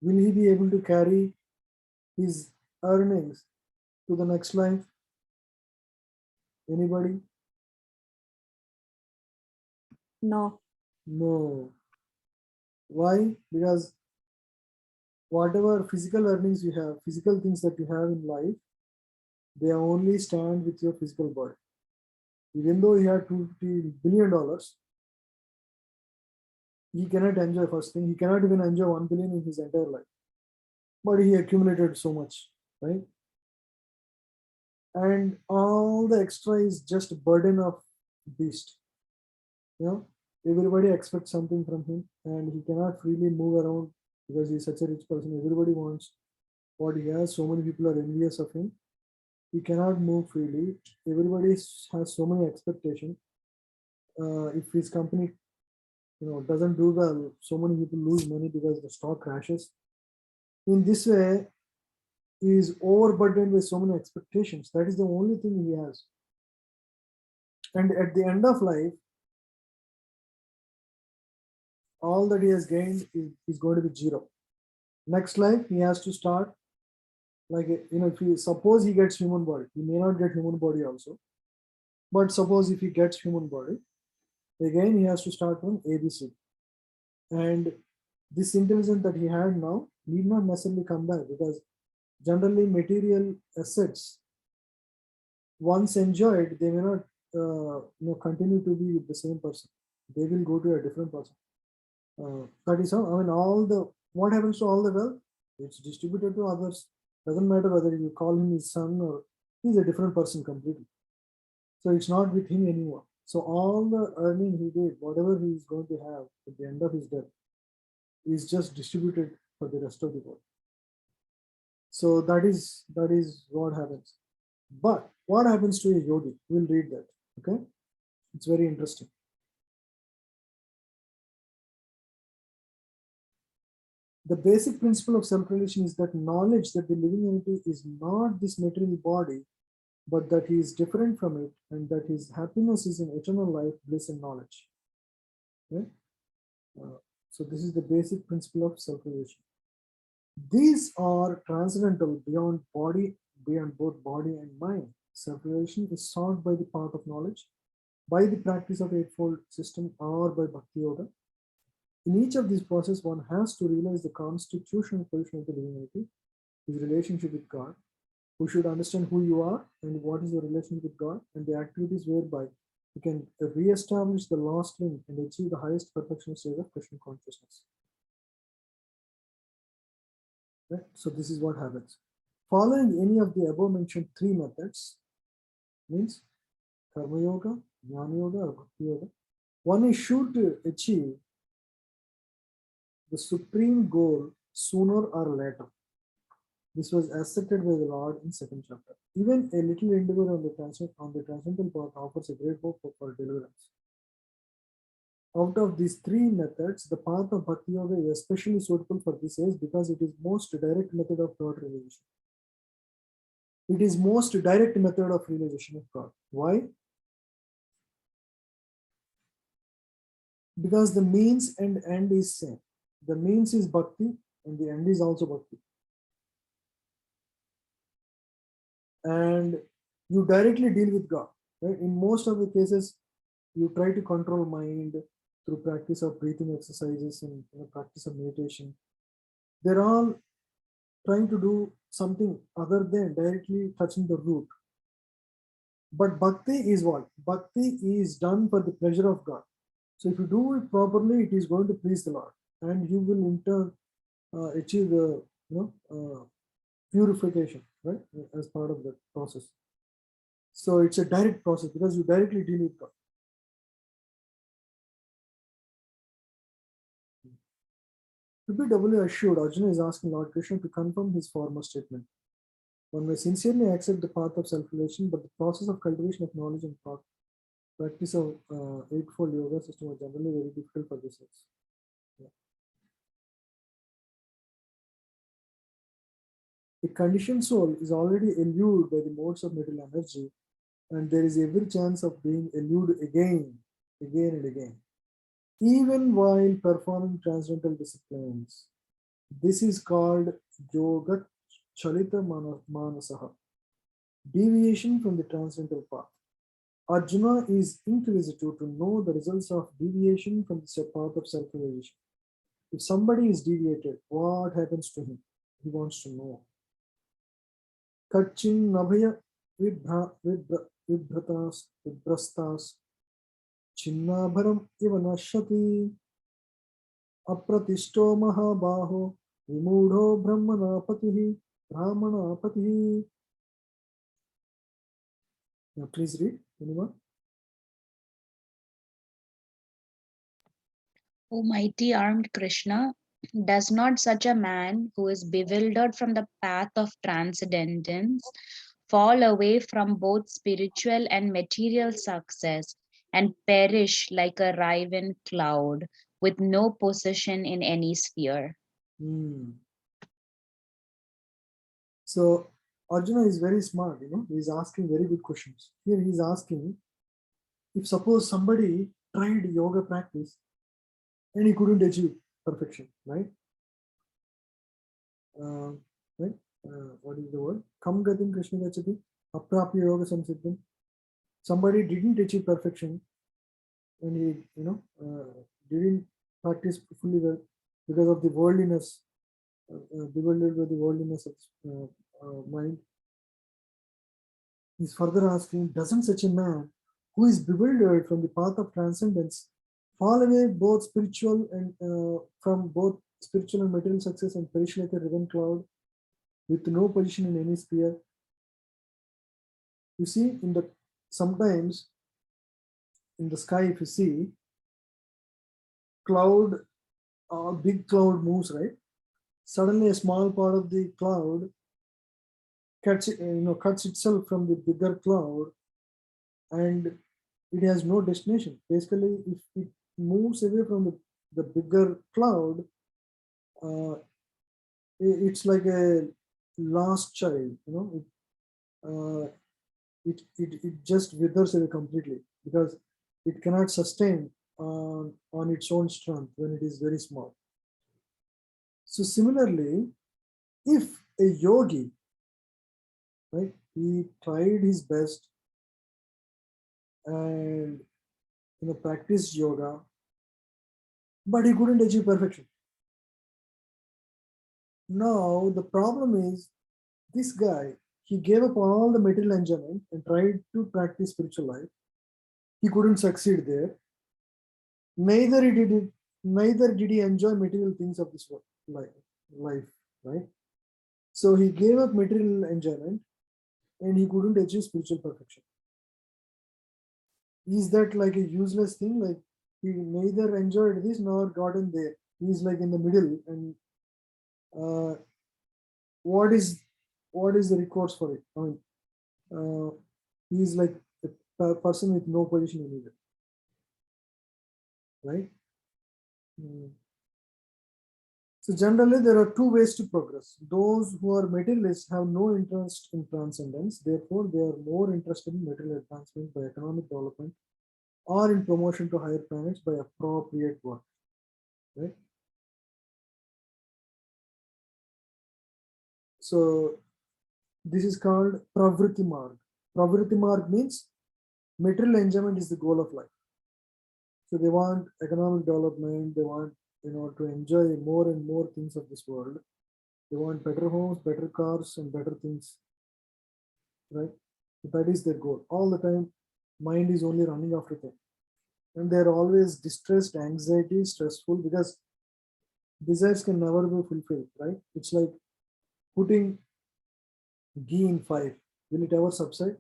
Will he be able to carry his earnings to the next life? Anybody? No. No. Why? Because whatever physical earnings you have, physical things that you have in life, they only stand with your physical body. Even though he had $250 billion, he cannot enjoy first thing. He cannot even enjoy 1 billion in his entire life. But he accumulated so much, right? And all the extra is just burden of beast. Everybody expects something from him, and he cannot freely move around because he's such a rich person. Everybody wants what he has. So many people are envious of him. He cannot move freely. Everybody has so many expectations. If his company, doesn't do well, so many people lose money because the stock crashes. In this way, he is overburdened with so many expectations. That is the only thing he has. And at the end of life, all that he has gained is going to be zero. Next life, he has to start, if suppose he gets human body, he may not get human body also. But suppose if he gets human body, again he has to start from ABC. And this intelligence that he had now need not necessarily come back, because generally material assets, once enjoyed, they may not continue to be with the same person. They will go to a different person. That is how, what happens to all the wealth? It's distributed to others. Doesn't matter whether you call him his son or he's a different person completely. So it's not with him anymore. So all the earning he did, whatever he is going to have at the end of his death, is just distributed for the rest of the world. So that is what happens. But what happens to a yogi? We'll read that. Okay, it's very interesting. The basic principle of self-realization is that knowledge that the living entity is not this material body, but that he is different from it, and that his happiness is in eternal life, bliss, and knowledge. Okay? So this is the basic principle of self-realization. These are transcendental beyond body, beyond both body and mind. Self-realization is sought by the path of knowledge, by the practice of Eightfold System, or by Bhakti Yoga. In each of these processes, one has to realize the constitutional position of the divinity, his relationship with God. We should understand who you are and what is your relationship with God, and the activities whereby you can re-establish the lost link and achieve the highest perfection state of Krishna consciousness. Right? So this is what happens. Following any of the above mentioned three methods means Karma Yoga, Jnana Yoga, or Bhakti Yoga, one is sure to achieve the supreme goal sooner or later. This was accepted by the Lord in second chapter. Even a little endeavor on the transcendental path offers a great hope for deliverance. Out of these three methods, the path of Bhakti Yoga is especially suitable for this age because it is most direct method of God realization. It is most direct method of realization of God. Why? Because the means and end is same. The means is Bhakti and the end is also Bhakti. And you directly deal with God. Right? In most of the cases, you try to control mind through practice of breathing exercises and practice of meditation. They're all trying to do something other than directly touching the root. But Bhakti is what? Bhakti is done for the pleasure of God. So if you do it properly, it is going to please the Lord, and you will in turn achieve the purification, right, as part of the process. So it's a direct process because you directly deal with God. To be doubly assured, Arjuna is asking Lord Krishna to confirm his former statement. One may sincerely accept the path of self-realization, but the process of cultivation of knowledge and practice of Eightfold Yoga system are generally very difficult for this. The conditioned soul is already allured by the modes of material energy, and there is every chance of being allured again and again, even while performing transcendental disciplines. This is called Yoga Chalita Manasaha, deviation from the transcendental path. Arjuna is inquisitive to know the results of deviation from the path of self-realization. If somebody is deviated, what happens to him? He wants to know. Kachin Nabhaya Vibhrastas Chinnabharam Ivanashati Apratishto Mahabaho Vimudho Brahmanapatihi Brahmanapatihi. Now please read. Anyone? O mighty armed Krishna, does not such a man who is bewildered from the path of transcendence fall away from both spiritual and material success and perish like a raven cloud with no possession in any sphere? So Arjuna is very smart, he's asking very good questions. Here he's asking, if suppose somebody tried yoga practice and he couldn't achieve perfection, right? What is the word? Kam gatim Krishna gachati aprapya yoga samsiddham. Somebody didn't achieve perfection and he, didn't practice fully well because of the worldliness, bewildered by the worldliness of mind. He's further asking, doesn't such a man who is bewildered from the path of transcendence fall away both spiritual and from both spiritual and material success and perish like a raven cloud with no position in any sphere? You see, sometimes in the sky, if you see cloud, a big cloud moves, right? Suddenly a small part of the cloud cuts itself from the bigger cloud, and it has no destination. Basically, if it moves away from the bigger cloud, it's like a lost child, it just withers away completely because it cannot sustain on its own strength when it is very small. So similarly, if a yogi, right, he tried his best and practiced yoga, but he couldn't achieve perfection. Now the problem is this guy, he gave up all the material enjoyment and tried to practice spiritual life. He couldn't succeed there. Neither did he enjoy material things of this life, right? So he gave up material enjoyment and he couldn't achieve spiritual perfection. Is that like a useless thing? Like he neither enjoyed this nor gotten there. He's like in the middle, and what is the recourse for it? I mean, he's like a person with no position anywhere, right? So generally, there are two ways to progress. Those who are materialists have no interest in transcendence. Therefore, they are more interested in material advancement by economic development or in promotion to higher planets by appropriate work, right? So this is called Pravritti Marg. Pravritti Marg means material enjoyment is the goal of life. So they want economic development. They want to enjoy more and more things of this world. They want better homes, better cars, and better things, right? So that is their goal. All the time, mind is only running after them. And they're always distressed, anxiety, stressful, because desires can never be fulfilled, right? It's like putting ghee in fire. Will it ever subside?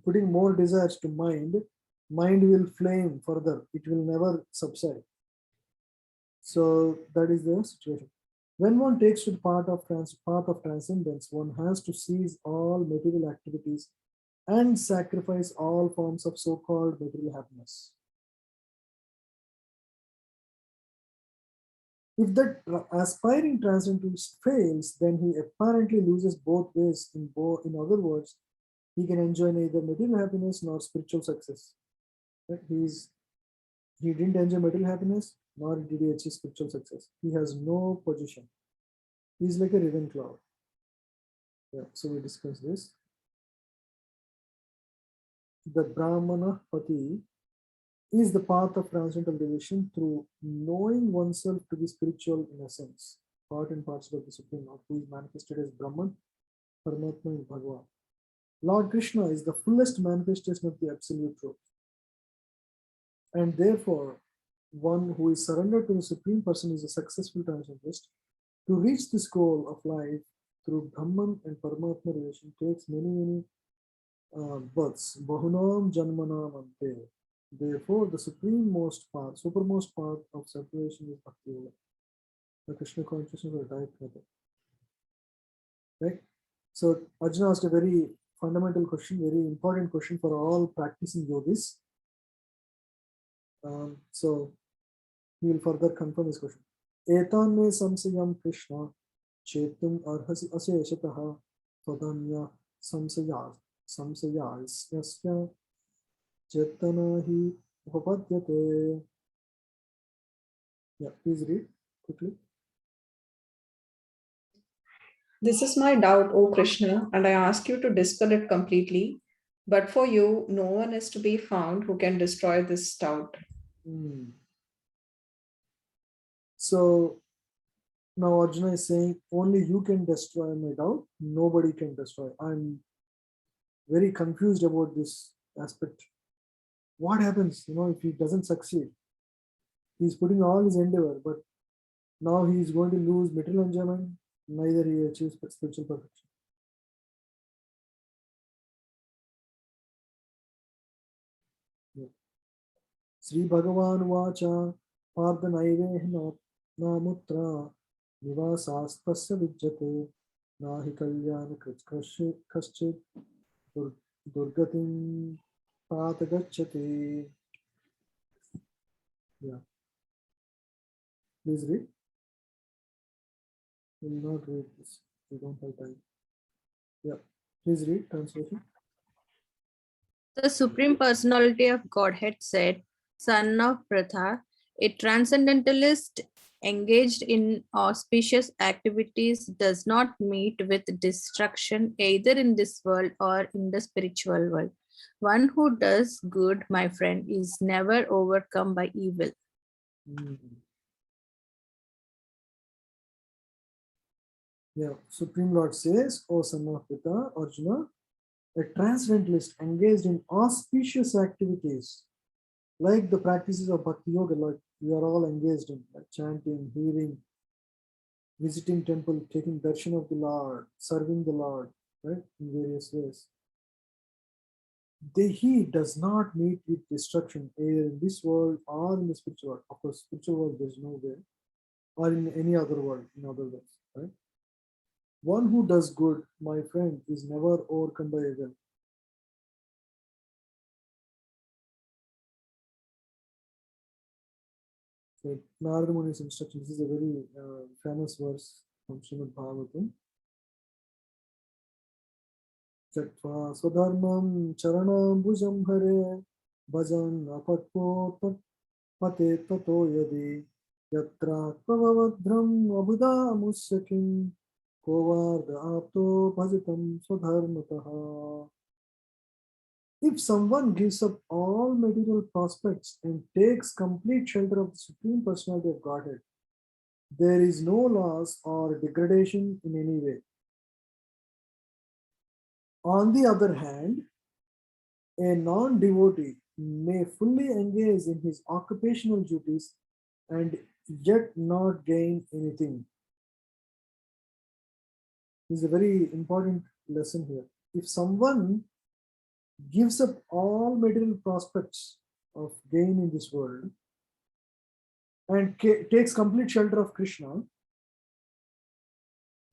Putting more desires to mind will flame further. It will never subside. So that is the situation. When one takes to the path of transcendence, one has to cease all material activities and sacrifice all forms of so-called material happiness. If that aspiring transcendentalist fails, then he apparently loses both ways. In other words, he can enjoy neither material happiness nor spiritual success. Right? He didn't enjoy material happiness, nor did he achieve spiritual success. He has no position. He's like a riven cloud. Yeah, so we discussed this. The Brahmana Pati is the path of transcendental devotion through knowing oneself to be spiritual in essence, part and parcel of the Supreme Lord, who is manifested as Brahman, Paramatma, and Bhagavan. Lord Krishna is the fullest manifestation of the absolute truth. And therefore, one who is surrendered to the Supreme Person is a successful transcendentalist. To reach this goal of life through Brahman and Paramatma relation takes many births. Bahunam Janmanam Ante. Therefore, the supermost path of separation is Bhakti Yoga. The Krishna consciousness will die further. Right? So Arjuna asked a very fundamental question, very important question for all practicing yogis. So he will further confirm his question. Etan me samsayam Krishna chetum arhasi aseshataha tadanya samsayasya chetana hi upapadyate. Yeah, please read quickly. This is my doubt, O Krishna, and I ask you to dispel it completely. But for you, no one is to be found who can destroy this doubt. So now Arjuna is saying, only you can destroy my doubt. Nobody can destroy. I'm very confused about this aspect. What happens, if he doesn't succeed? He's putting all his endeavor, but now he is going to lose material enjoyment. Neither he achieves spiritual perfection. Sri Bhagavan Vacha Pardhanaive Namutra Nivasastasya Vijjate Nahi Kalyana Kaschit Durgatim Patagachate. Yeah. Please read. We will not read this. We don't have time. Yeah. Please read translation. The Supreme Personality of Godhead said, Son of Pratha, a transcendentalist engaged in auspicious activities does not meet with destruction either in this world or in the spiritual world. One who does good, my friend, is never overcome by evil. Hmm. Yeah, Supreme Lord says, O son of Pita, Arjuna, a transcendentalist engaged in auspicious activities like the practices of Bhakti Yoga, like we are all engaged in, like chanting, hearing, visiting temple, taking darshan of the Lord, serving the Lord, right, in various ways. He does not meet with destruction either in this world or in the spiritual world. Of course, spiritual world there is no way, or in any other world, in other ways, right? One who does good, my friend, is never overcome by evil. So Narada Muni's instruction, this is a very famous verse from Srimad Bhagavatam. Chaktva swadharmam charanam bhujam hare bhajan apatpo pate tato yadi yatra tvavadram abuda musyakim kovarda apto bhajatam swadharmataha. If someone gives up all material prospects and takes complete shelter of the Supreme Personality of Godhead, there is no loss or degradation in any way. On the other hand, a non-devotee may fully engage in his occupational duties and yet not gain anything. This is a very important lesson here. If someone gives up all material prospects of gain in this world and takes complete shelter of Krishna,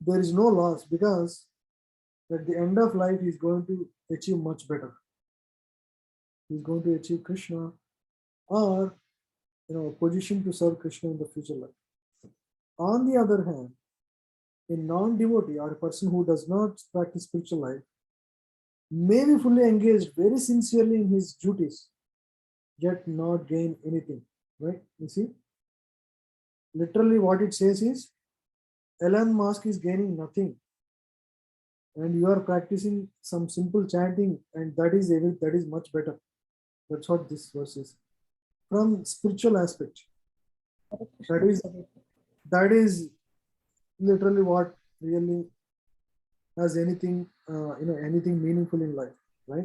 there is no loss, because at the end of life he is going to achieve much better. He is going to achieve Krishna, or position to serve Krishna in the future life. On the other hand, a non-devotee or a person who does not practice spiritual life may be fully engaged very sincerely in his duties, yet not gain anything. Right? You see? Literally what it says is, Elon Musk is gaining nothing, and you are practicing some simple chanting, and that is much better. That's what this verse is. From spiritual aspect, that is literally what really has anything anything meaningful in life, right?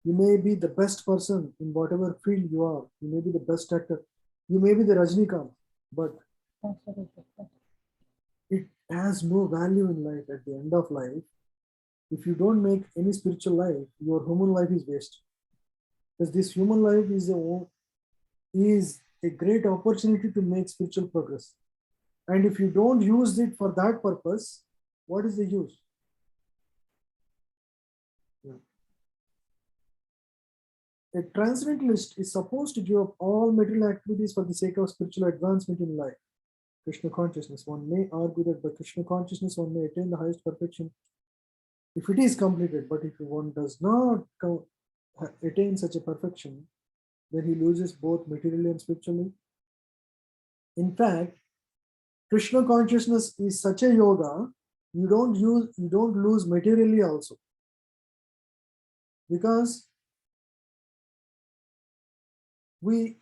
You may be the best person in whatever field you are. You may be the best actor. You may be the Rajnikant, but it has no value in life. At the end of life, if you don't make any spiritual life, your human life is waste. Because this human life is a great opportunity to make spiritual progress. And if you don't use it for that purpose, what is the use? A transcendentalist is supposed to give up all material activities for the sake of spiritual advancement in life. Krishna consciousness. One may argue that by Krishna consciousness one may attain the highest perfection if it is completed, but if one does not attain such a perfection, then he loses both materially and spiritually. In fact, Krishna consciousness is such a yoga, you don't lose materially also, because we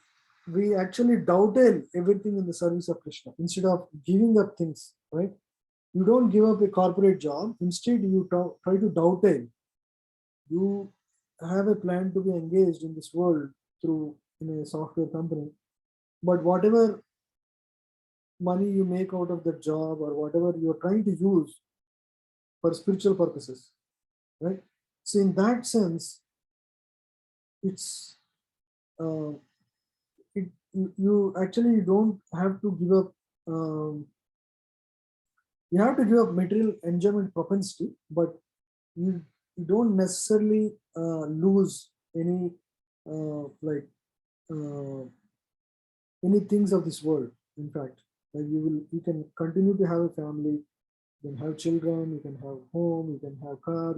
actually dovetail everything in the service of Krishna instead of giving up things, right? You don't give up a corporate job. Instead, you try to dovetail. You have a plan to be engaged in this world through in a software company, but whatever money you make out of the job or whatever you're trying to use for spiritual purposes, right? So in that sense, it's you actually don't have to give up. You have to give up material enjoyment propensity, but you don't necessarily lose any any things of this world. In fact, like you can continue to have a family, you can have children, you can have home, you can have car,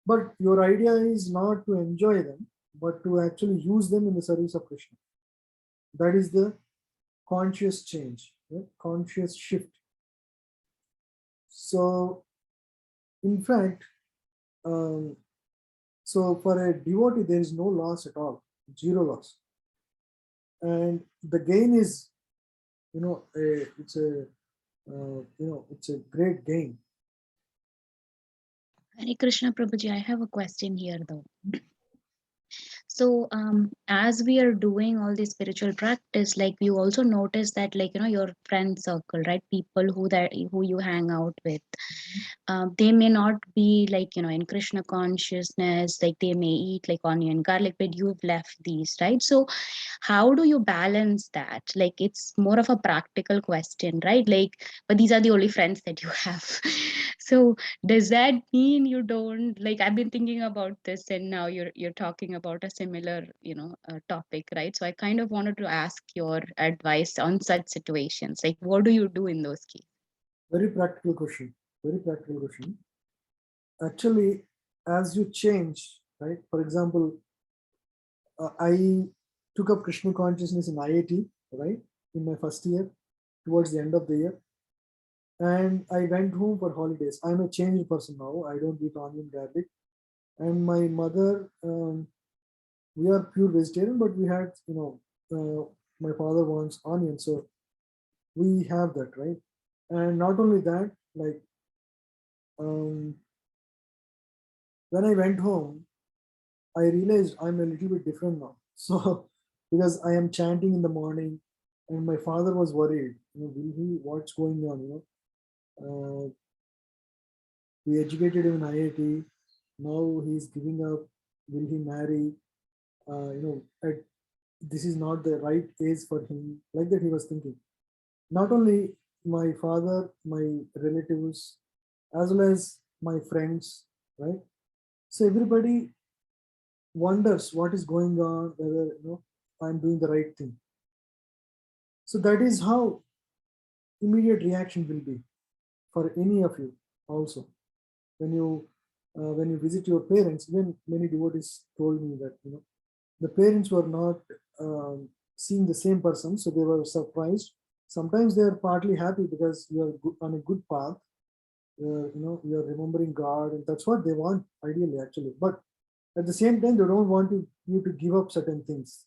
but your idea is not to enjoy them, but to actually use them in the service of Krishna. That is the conscious change. right? Conscious shift. So, in fact, so for a devotee, there is no loss at all, zero loss, and the gain is, it's a, it's a great gain. Hare Krishna Prabhuji, I have a question here though. So as we are doing all this spiritual practice, like you also notice that, like, your friend circle, right? People who you hang out with, they may not be like, in Krishna consciousness, like they may eat like onion, garlic, but you've left these, right? So how do you balance that? Like, it's more of a practical question, right? Like, but these are the only friends that you have. So does that mean you don't, like, I've been thinking about this, and now you're talking about a similar topic, right? So I kind of wanted to ask your advice on such situations. Like, what do you do in those cases? Very practical question. Very practical question. Actually, as you change, right? For example, I took up Krishna consciousness in IIT, right? In my first year, towards the end of the year. And I went home for holidays. I'm a changed person now. I don't eat onion garlic. And my mother, we are pure vegetarian, but we had, my father wants onion. So we have that, right? And not only that, like, when I went home, I realized I'm a little bit different now. So because I am chanting in the morning, and my father was worried, will he, what's going on, we educated him in IIT. Now he's giving up. Will he marry? This is not the right age for him. Like that, he was thinking. Not only my father, my relatives, as well as my friends, right? So everybody wonders what is going on, whether I'm doing the right thing. So that is how immediate reaction will be for any of you also. When you visit your parents, even many devotees told me that the parents were not seeing the same person, so they were surprised. Sometimes they are partly happy because you are on a good path. You are remembering God, and that's what they want ideally, actually. But at the same time, they don't want you to give up certain things.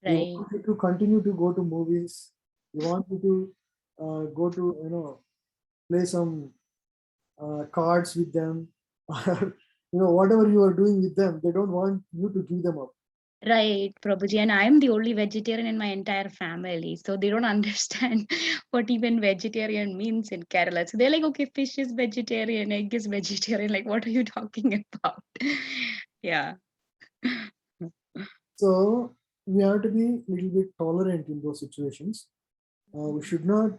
They Right. want you to continue to go to movies. They want you to go to play some cards with them, or whatever you are doing with them. They don't want you to give them up. Right, Prabhuji, and I'm the only vegetarian in my entire family, so they don't understand what even vegetarian means in Kerala. So they're like, okay, fish is vegetarian, egg is vegetarian. Like, what are you talking about? Yeah. So we have to be a little bit tolerant in those situations. We should not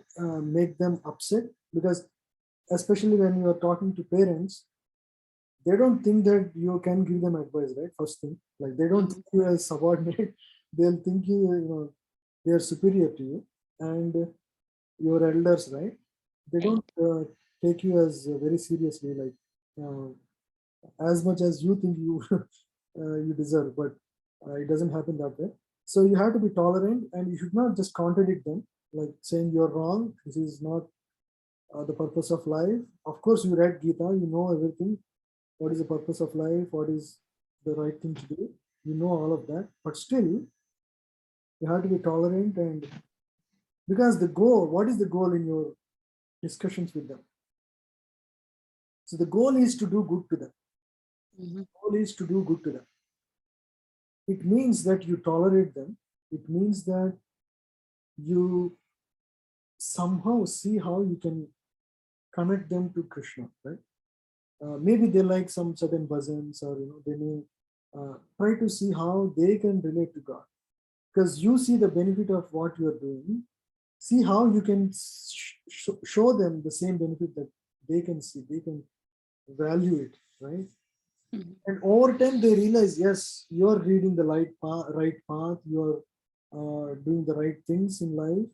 make them upset, because especially when you are talking to parents, they don't think that you can give them advice, right? First thing, like, they don't think you as subordinate. They'll think they are superior to you, and your elders, right? They don't take you as very seriously, like, as much as you think you you deserve, but it doesn't happen that way. So you have to be tolerant, and you should not just contradict them, like saying you're wrong, this is not the purpose of life. Of course, you read Gita, you know everything. What is the purpose of life? What is the right thing to do? You know all of that, but still, you have to be tolerant. And because the goal, what is the goal in your discussions with them? So the goal is to do good to them. Mhm. Goal is to do good to them. It means that you tolerate them. It means that you somehow see how you can connect them to Krishna, right? Maybe they like some certain bhajans, or they may try to see how they can relate to God, because you see the benefit of what you are doing. See how you can show them the same benefit that they can see. They can value it, right? Mhm. And over time, they realize, yes, you are reading the right path. You are doing the right things in life,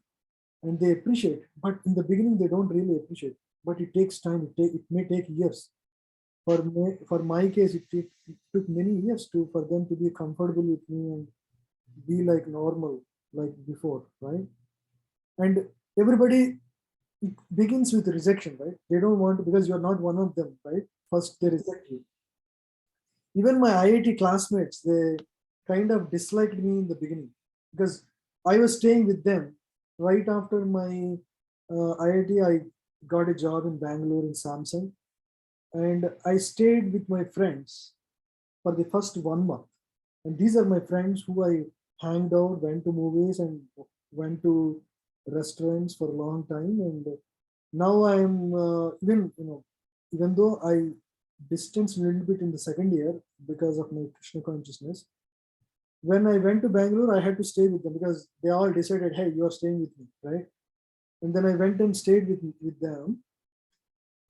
and they appreciate. But in the beginning, they don't really appreciate. But it takes time. It may take years. For my case, it took many years for them to be comfortable with me and be like normal, like before, right? And everybody, it begins with rejection, right? They don't want to, because you're not one of them, right? First they reject you. Even my IIT classmates, they kind of disliked me in the beginning because I was staying with them. Right after my IIT, I got a job in Bangalore in Samsung, and I stayed with my friends for the first 1 month. And these are my friends who I hanged out, went to movies, and went to restaurants for a long time. And now I'm even though I distanced a little bit in the second year because of my Krishna consciousness. When I went to Bangalore, I had to stay with them because they all decided, hey, you are staying with me, right? And then I went and stayed with them.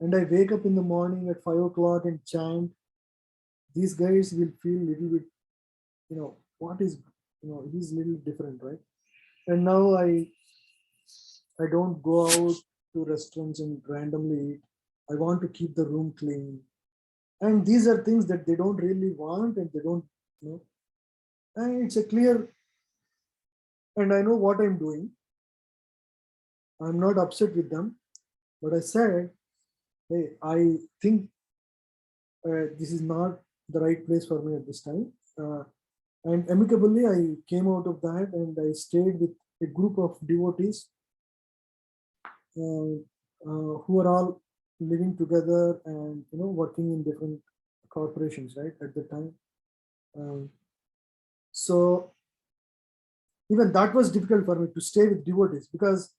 And I wake up in the morning at 5 o'clock and chant. These guys will feel a little bit, what is, he's a little different, right? And now I don't go out to restaurants and randomly eat. I want to keep the room clean. And these are things that they don't really want, and they don't, and it's a clear, and I know what I'm doing. I'm not upset with them, but I said, hey, I think this is not the right place for me at this time. And amicably, I came out of that and I stayed with a group of devotees who are all living together and working in different corporations, right, at the time. So even that was difficult for me to stay with devotees because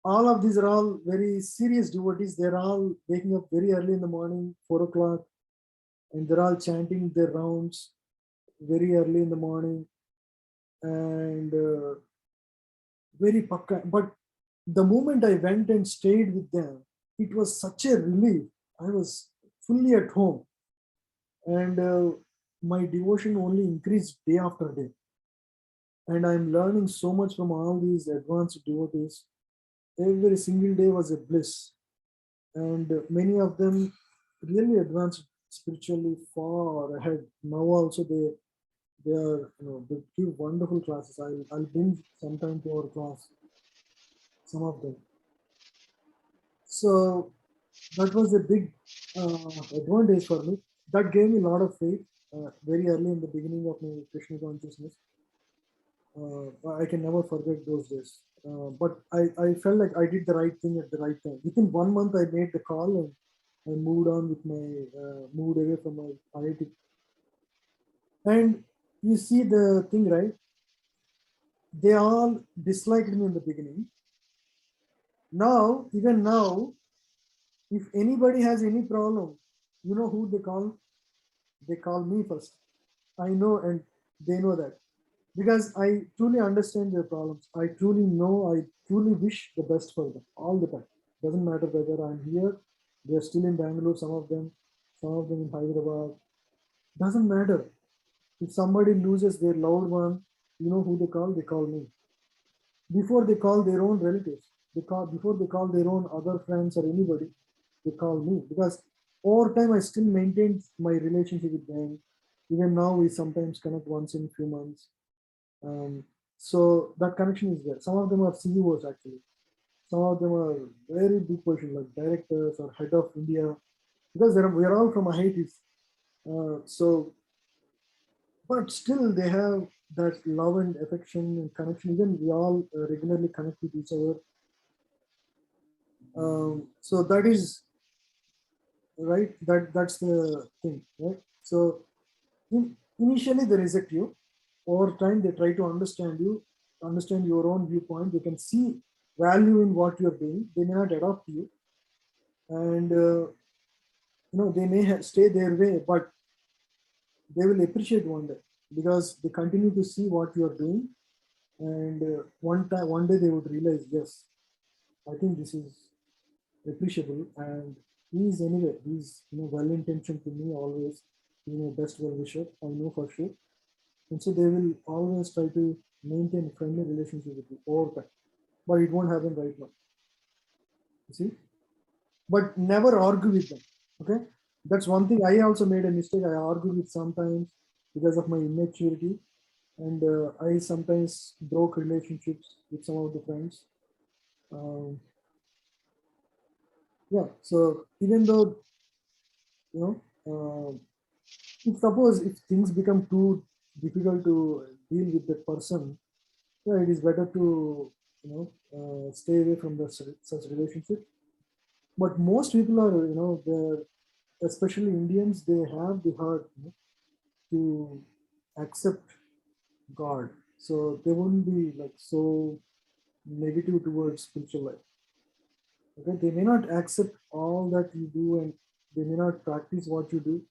all of these are all very serious devotees. They're all waking up very early in the morning, 4 o'clock, and they're all chanting their rounds very early in the morning and very pakka. But the moment I went and stayed with them, it was such a relief. I was fully at home, and my devotion only increased day after day. And I'm learning so much from all these advanced devotees. Every single day was a bliss, and many of them really advanced spiritually far ahead. Now also they are they give wonderful classes. I'll bring sometime to our class some of them. So that was a big advantage for me. That gave me a lot of faith very early in the beginning of my Krishna consciousness. I can never forget those days. But I felt like I did the right thing at the right time. Within 1 month, I made the call and I moved on with my, moved away from my IIT. And you see the thing, right? They all disliked me in the beginning. Now, even now, if anybody has any problem, you know who they call? They call me first. I know, and they know that. Because I truly understand their problems. I truly know, I truly wish the best for them all the time. Doesn't matter whether I'm here, they're still in Bangalore, some of them in Hyderabad. Doesn't matter. If somebody loses their loved one, you know who they call? They call me. Before they call their own relatives, before they call their own other friends or anybody, they call me. Because over time, I still maintain my relationship with them. Even now, we sometimes connect once in a few months. So that connection is there. Some of them are CEOs actually. Some of them are very big position like directors or head of India, because we are all from IITs. So, but still they have that love and affection and connection. Even we all regularly connect with each other. So that is right. That's the thing, right? So initially they reject you. Over time, they try to understand you, understand your own viewpoint. They can see value in what you're doing. They may not adopt you, and they may stay their way, but they will appreciate one day because they continue to see what you're doing, and one day they would realize, yes, I think this is appreciable, and he's well intentioned to me always. He's my best well wisher. I know for sure. And so they will always try to maintain a friendly relationship with you over time. But it won't happen right now. You see? But never argue with them. Okay? That's one thing. I also made a mistake. I argue with sometimes because of my immaturity. And I sometimes broke relationships with some of the friends. Um, yeah, so even though, you know, if suppose if things become too difficult to deal with that person, yeah, it is better to, you know, stay away from the such relationship. But most people are, you know, they're, especially Indians, they have the heart, you know, to accept God. So they won't be like so negative towards spiritual life. Okay, they may not accept all that you do and they may not practice what you do,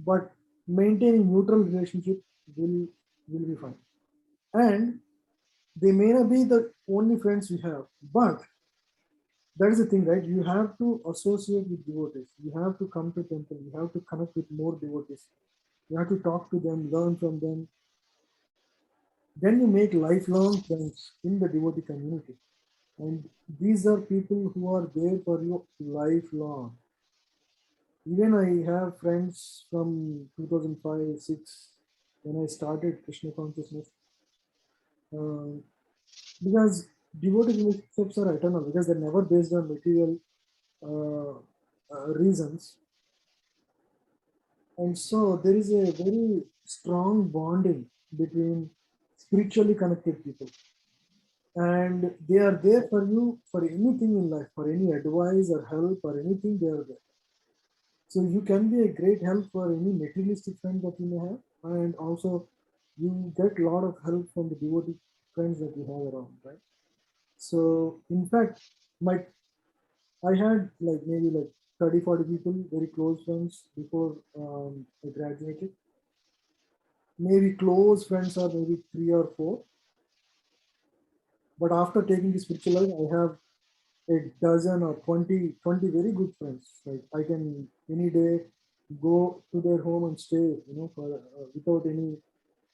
but maintaining neutral relationship will be fine. And they may not be the only friends you have, but that is the thing, right? You have to associate with devotees. You have to come to temple. You have to connect with more devotees. You have to talk to them, learn from them. Then you make lifelong friends in the devotee community. And these are people who are there for you lifelong. Even I have friends from 2005, 6, when I started Krishna consciousness. Uh, because devotee relationships are eternal, because they're never based on material uh, reasons. And so there is a very strong bonding between spiritually connected people. And they are there for you for anything in life, for any advice or help or anything, they are there. So you can be a great help for any materialistic friend that you may have, and also you get a lot of help from the devotee friends that you have around, right? So in fact, my I had like maybe like 30, 40 people, very close friends before I graduated. Maybe close friends are maybe 3 or 4. But after taking the spiritual life, I have a dozen or 20 very good friends. Like I can any day go to their home and stay, you know, for without any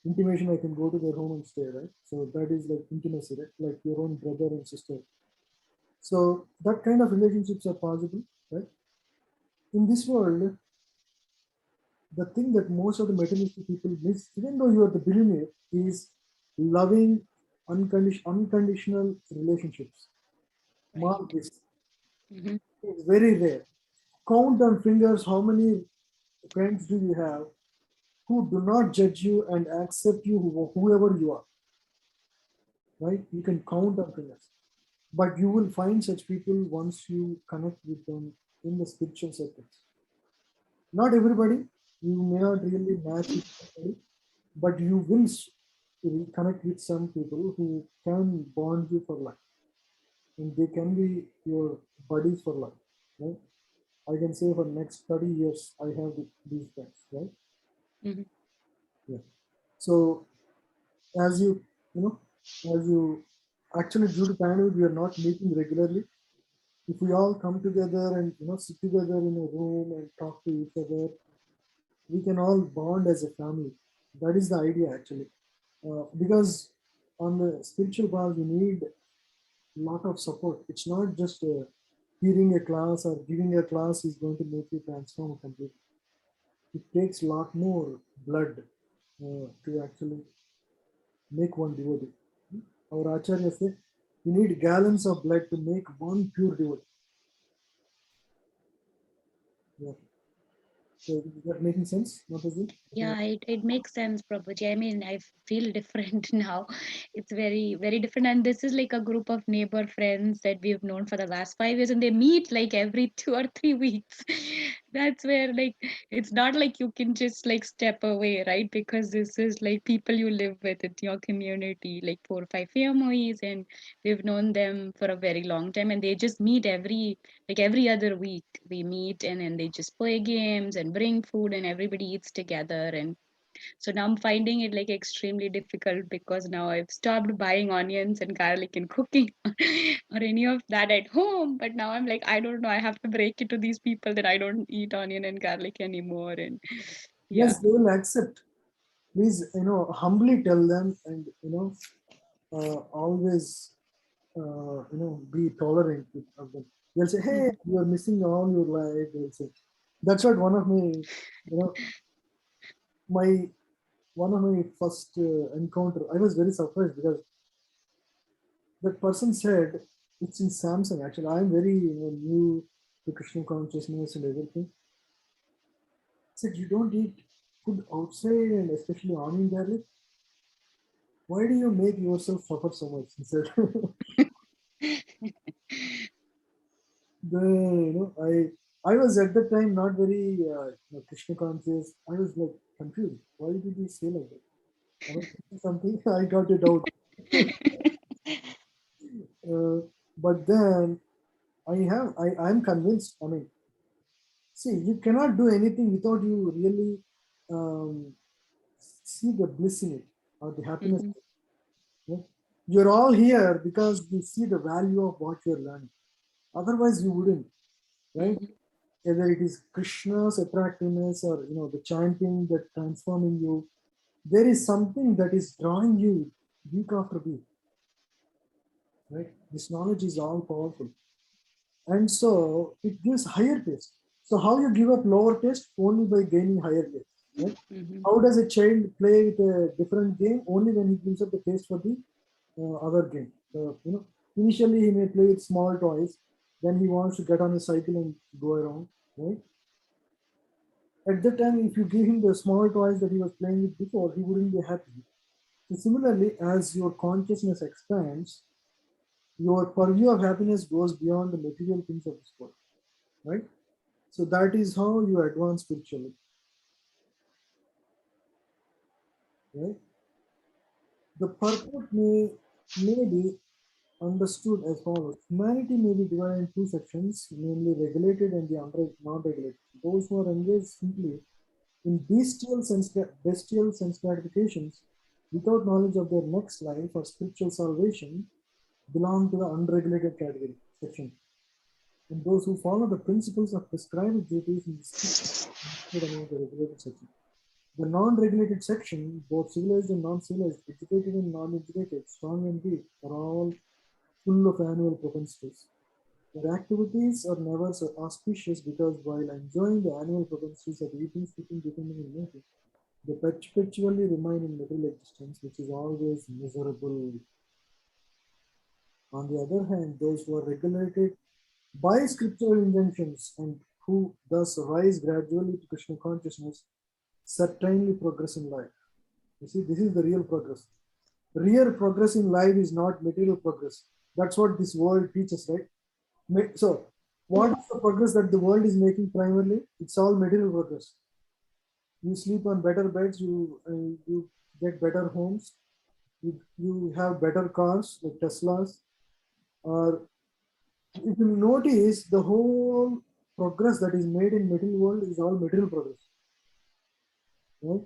intimation, I can go to their home and stay, right? So that is like intimacy, right? Like your own brother and sister. So that kind of relationships are possible, right? In this world, the thing that most of the materialistic people miss, even though you are the billionaire, is loving unconditional relationships. Right. Mark this. Mhm. It's very rare. Count on fingers how many friends do you have who do not judge you and accept you whoever you are, right? You can count on fingers. But you will find such people once you connect with them in the spiritual circles. Not everybody, you may not really match with everybody, but you will connect with some people who can bond you for life, and they can be your buddies for life, right? I can say for next 30 years I have these friends, right? Mhm. Yeah. So as you know, as you actually due to pandemic we are not meeting regularly. If we all come together and sit together in a room and talk to each other, we can all bond as a family. That is the idea actually. Because on the spiritual path, you need a lot of support. It's not just hearing a class or giving a class is going to make you transform completely. It takes a lot more blood to actually make one devotee. Our Acharya say, you need gallons of blood to make one pure devotee. Yeah. So is that making sense, Mataji? Yeah, it makes sense, Prabhuji. I mean, I feel different now. It's very, very different. And this is like a group of neighbor friends that we've known for the last 5 years, and they meet like every 2 or 3 weeks. That's where, like, it's not like you can just like step away, right? Because this is like people you live with in your community, like 4 or 5 families, and we've known them for a very long time, and they just meet every other week we meet, and then they just play games and bring food and everybody eats together. And so now I'm finding it like extremely difficult because now I've stopped buying onions and garlic and cooking or any of that at home. But now I'm like, I don't know, I have to break it to these people that I don't eat onion and garlic anymore. And yeah. Yes, they will accept. Please, humbly tell them, and always be tolerant of them. They'll say, "Hey, you are missing all your life." They'll say, "That's what my one of my first encounter. I was very surprised because that person said, It's in Samsung actually. I'm very new to Krishna consciousness and everything. Said you don't eat food outside and especially onion garlic. Why do you make yourself suffer so much? He said. I was at that time not very Krishna conscious. I was like confused. Why did he say like that? I was thinking something. I got it out. But then I'm convinced. I mean, see, you cannot do anything without you really um, see the bliss in it or the happiness. Mhm. Right? You're all here because you see the value of what you're learning. Otherwise, you wouldn't, right? Mhm. Whether it is Krishna's attractiveness or the chanting that transforming you, there is something that is drawing you week after week, right? This knowledge is all powerful, and so it gives higher taste. So how you give up lower taste? Only by gaining higher taste, right? Mhm. How does a child play with a different game? Only when he gives up the taste for the other game. So, initially he may play with small toys, then he wants to get on a cycle and go around, right? At that time, if you give him the small toys that he was playing with before, he wouldn't be happy. So similarly, as your consciousness expands, your purview of happiness goes beyond the material things of this world, right? So that is how you advance spiritually, right? The purport may be understood as follows. Humanity may be divided in two sections, namely regulated and the non-regulated. Those who are engaged simply in bestial sense gratifications without knowledge of their next life or spiritual salvation belong to the unregulated category section. And those who follow the principles of prescribed duties in the the regulated section. The non-regulated section, both civilized and non-civilized, educated and non-educated, strong and weak, are all full of annual propensities. Their activities are never so auspicious because while enjoying the annual propensities of eating, sleeping, defending, and making, they perpetually remain in material existence, which is always miserable. On the other hand, those who are regulated by scriptural injunctions and who thus rise gradually to Krishna consciousness certainly progress in life. You see, this is the real progress. Real progress in life is not material progress. That's what this world teaches, right? So, what is the progress that the world is making primarily? It's all material progress. You sleep on better beds, you get better homes, you have better cars like Teslas, or if you notice the whole progress that is made in material world is all material progress, right?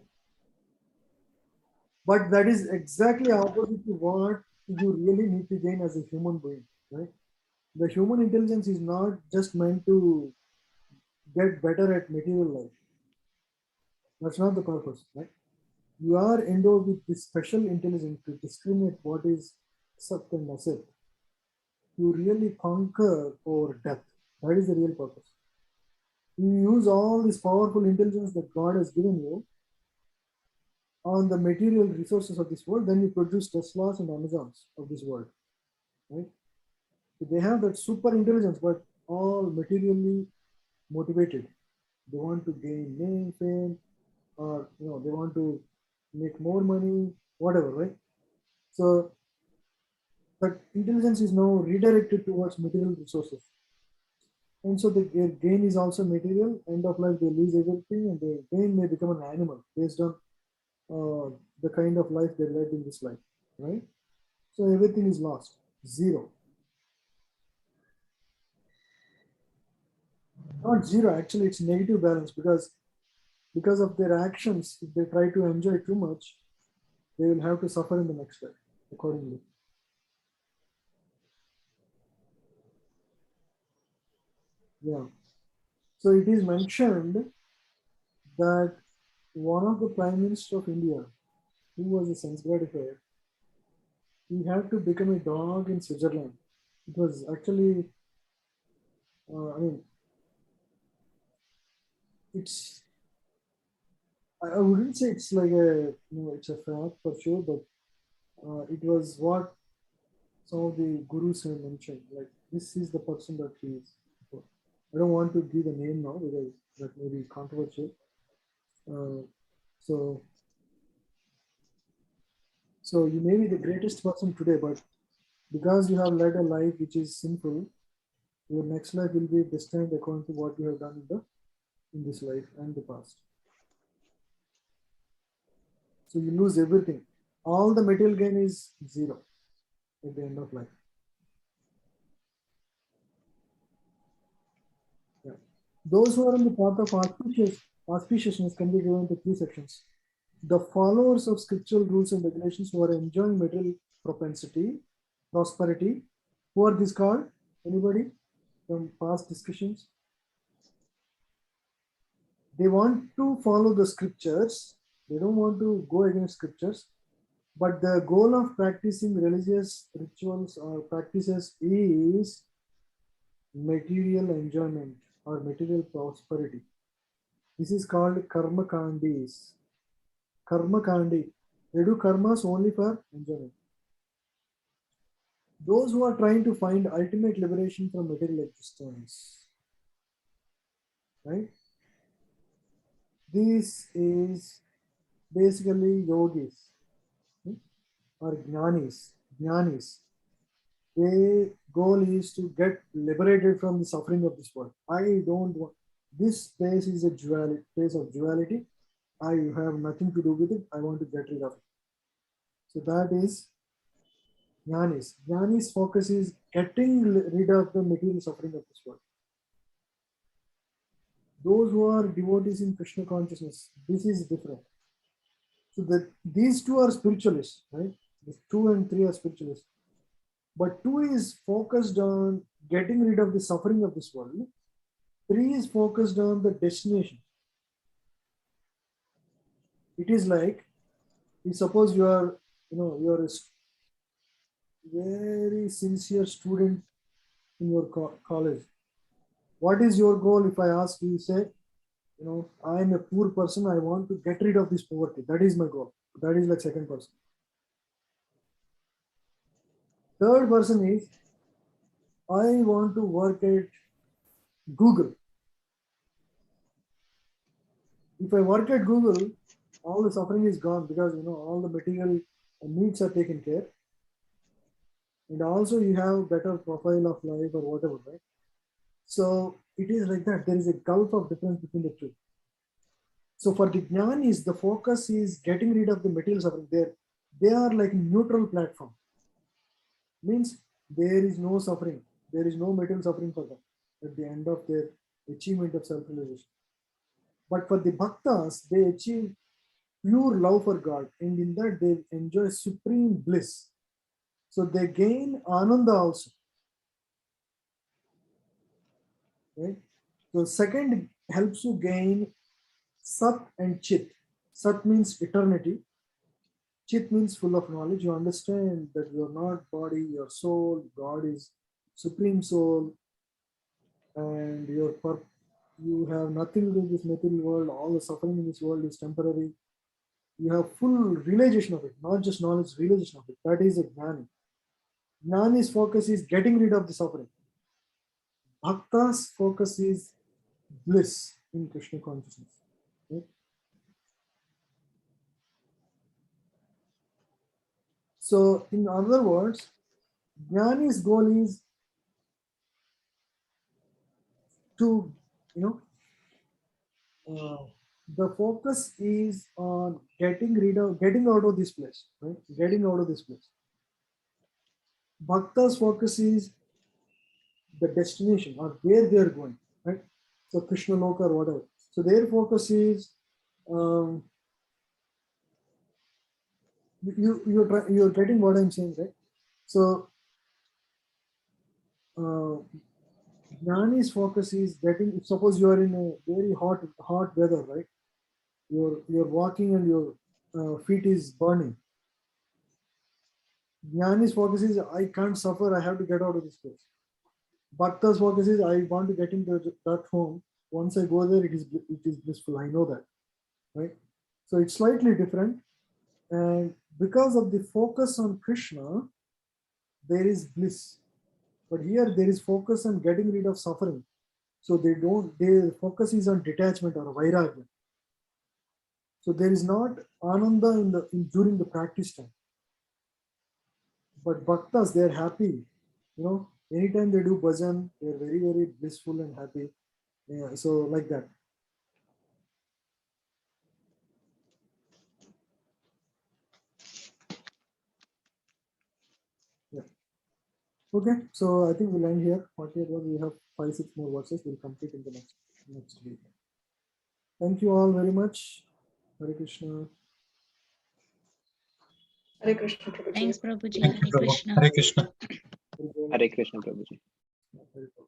But that is exactly opposite to what you really need to gain as a human being, right? The human intelligence is not just meant to get better at material life. That's not the purpose, right? You are endowed with this special intelligence to discriminate what is Sat and Asat. You really conquer over death. That is the real purpose. You use all this powerful intelligence that God has given you on the material resources of this world, then you produce Teslas and Amazons of this world, right? So they have that super intelligence, but all materially motivated. They want to gain name, fame, or they want to make more money, whatever, right? So that intelligence is now redirected towards material resources. And so their gain is also material. End of life, they lose everything, and their gain may become an animal based on the kind of life they led in this life, right? So everything is lost, zero. Not zero, actually, it's negative balance because of their actions. If they try to enjoy too much, they will have to suffer in the next life accordingly. Yeah. So it is mentioned that one of the prime minister of India, who was a sense gratifier, he had to become a dog in Switzerland. It was actually, I mean, it's, I wouldn't say it's like it's a fact for sure, but it was what some of the gurus have mentioned, like this is the person that he is. I don't want to give the name now because that may be controversial. So you may be the greatest person today, but because you have led a life which is sinful, your next life will be destined according to what you have done in this life and the past. So you lose everything. All the material gain is zero at the end of life. Yeah. Those who are on the path of auspiciousness can be given into 3 sections. The followers of scriptural rules and regulations who are enjoying material prosperity. Who are these called? Anybody from past discussions? They want to follow the scriptures. They don't want to go against scriptures. But the goal of practicing religious rituals or practices is material enjoyment or material prosperity. This is called karma kandis. Karma kandi. They do karmas only for enjoyment. Those who are trying to find ultimate liberation from material existence. Right? This is basically yogis or jnanis. Their goal is to get liberated from the suffering of this world. I don't want this space is a place of duality. I have nothing to do with it. I want to get rid of it. So that is jnanis. Jnanis focus is getting rid of the material suffering of this world. Those who are devotees in Krishna consciousness, this is different. So these two are spiritualists, right? These 2 and 3 are spiritualists. But 2 is focused on getting rid of the suffering of this world. 3 is focused on the destination. It is like, suppose you are a very sincere student in your college. What is your goal? If I ask you, say, I am a poor person. I want to get rid of this poverty. That is my goal. That is like second person. Third person is, I want to work at Google. If I work at Google, all the suffering is gone because all the material needs are taken care. And also you have better profile of life or whatever, right? So it is like that. There is a gulf of difference between the two. So for the jnanis, the focus is getting rid of the material suffering. They are like neutral platform. Means there is no suffering. There is no material suffering for them at the end of their achievement of self-realization. But for the bhaktas, they achieve pure love for God, and in that they enjoy supreme bliss. So they gain ananda also. Right? So second helps you gain sat and chit. Sat means eternity. Chit means full of knowledge. You understand that you are not body, your soul. God is supreme soul, and you have nothing to do with this material world. All the suffering in this world is temporary. You have full realization of it, not just knowledge, realization of it. That is a jnani. Jnani's focus is getting rid of the suffering. Bhakta's focus is bliss in Krishna consciousness. Okay? So, in other words, Jnani's goal is to, the focus is on getting out of this place, right? Getting out of this place. Bhakta's focus is the destination or where they are going, right? So Krishna Loka or whatever. So their focus is you're getting what I'm saying, right? So Jnani's focus is getting. Suppose you are in a very hot weather, right? You're walking and your feet is burning. Jnani's focus is, I can't suffer. I have to get out of this place. Bhakta's focus is, I want to get into that home. Once I go there, it is blissful. I know that, right? So it's slightly different, and because of the focus on Krishna, there is bliss. But here there is focus on getting rid of suffering. So their focus is on detachment or vairagya. So there is not ananda during the practice time. But bhaktas, they are happy. Anytime they do bhajan, they are very, very blissful and happy. Yeah, so like that. Yeah. Okay, so I think we'll end here. We have 5-6 more verses. We'll complete in the next week. Thank you all very much. Hare Krishna. Hare Krishna, Prabhuji. Thanks, Prabhuji. Thank you, Hare Prabhu. Krishna. Hare Krishna. Hare Krishna, Prabhuji. Very good.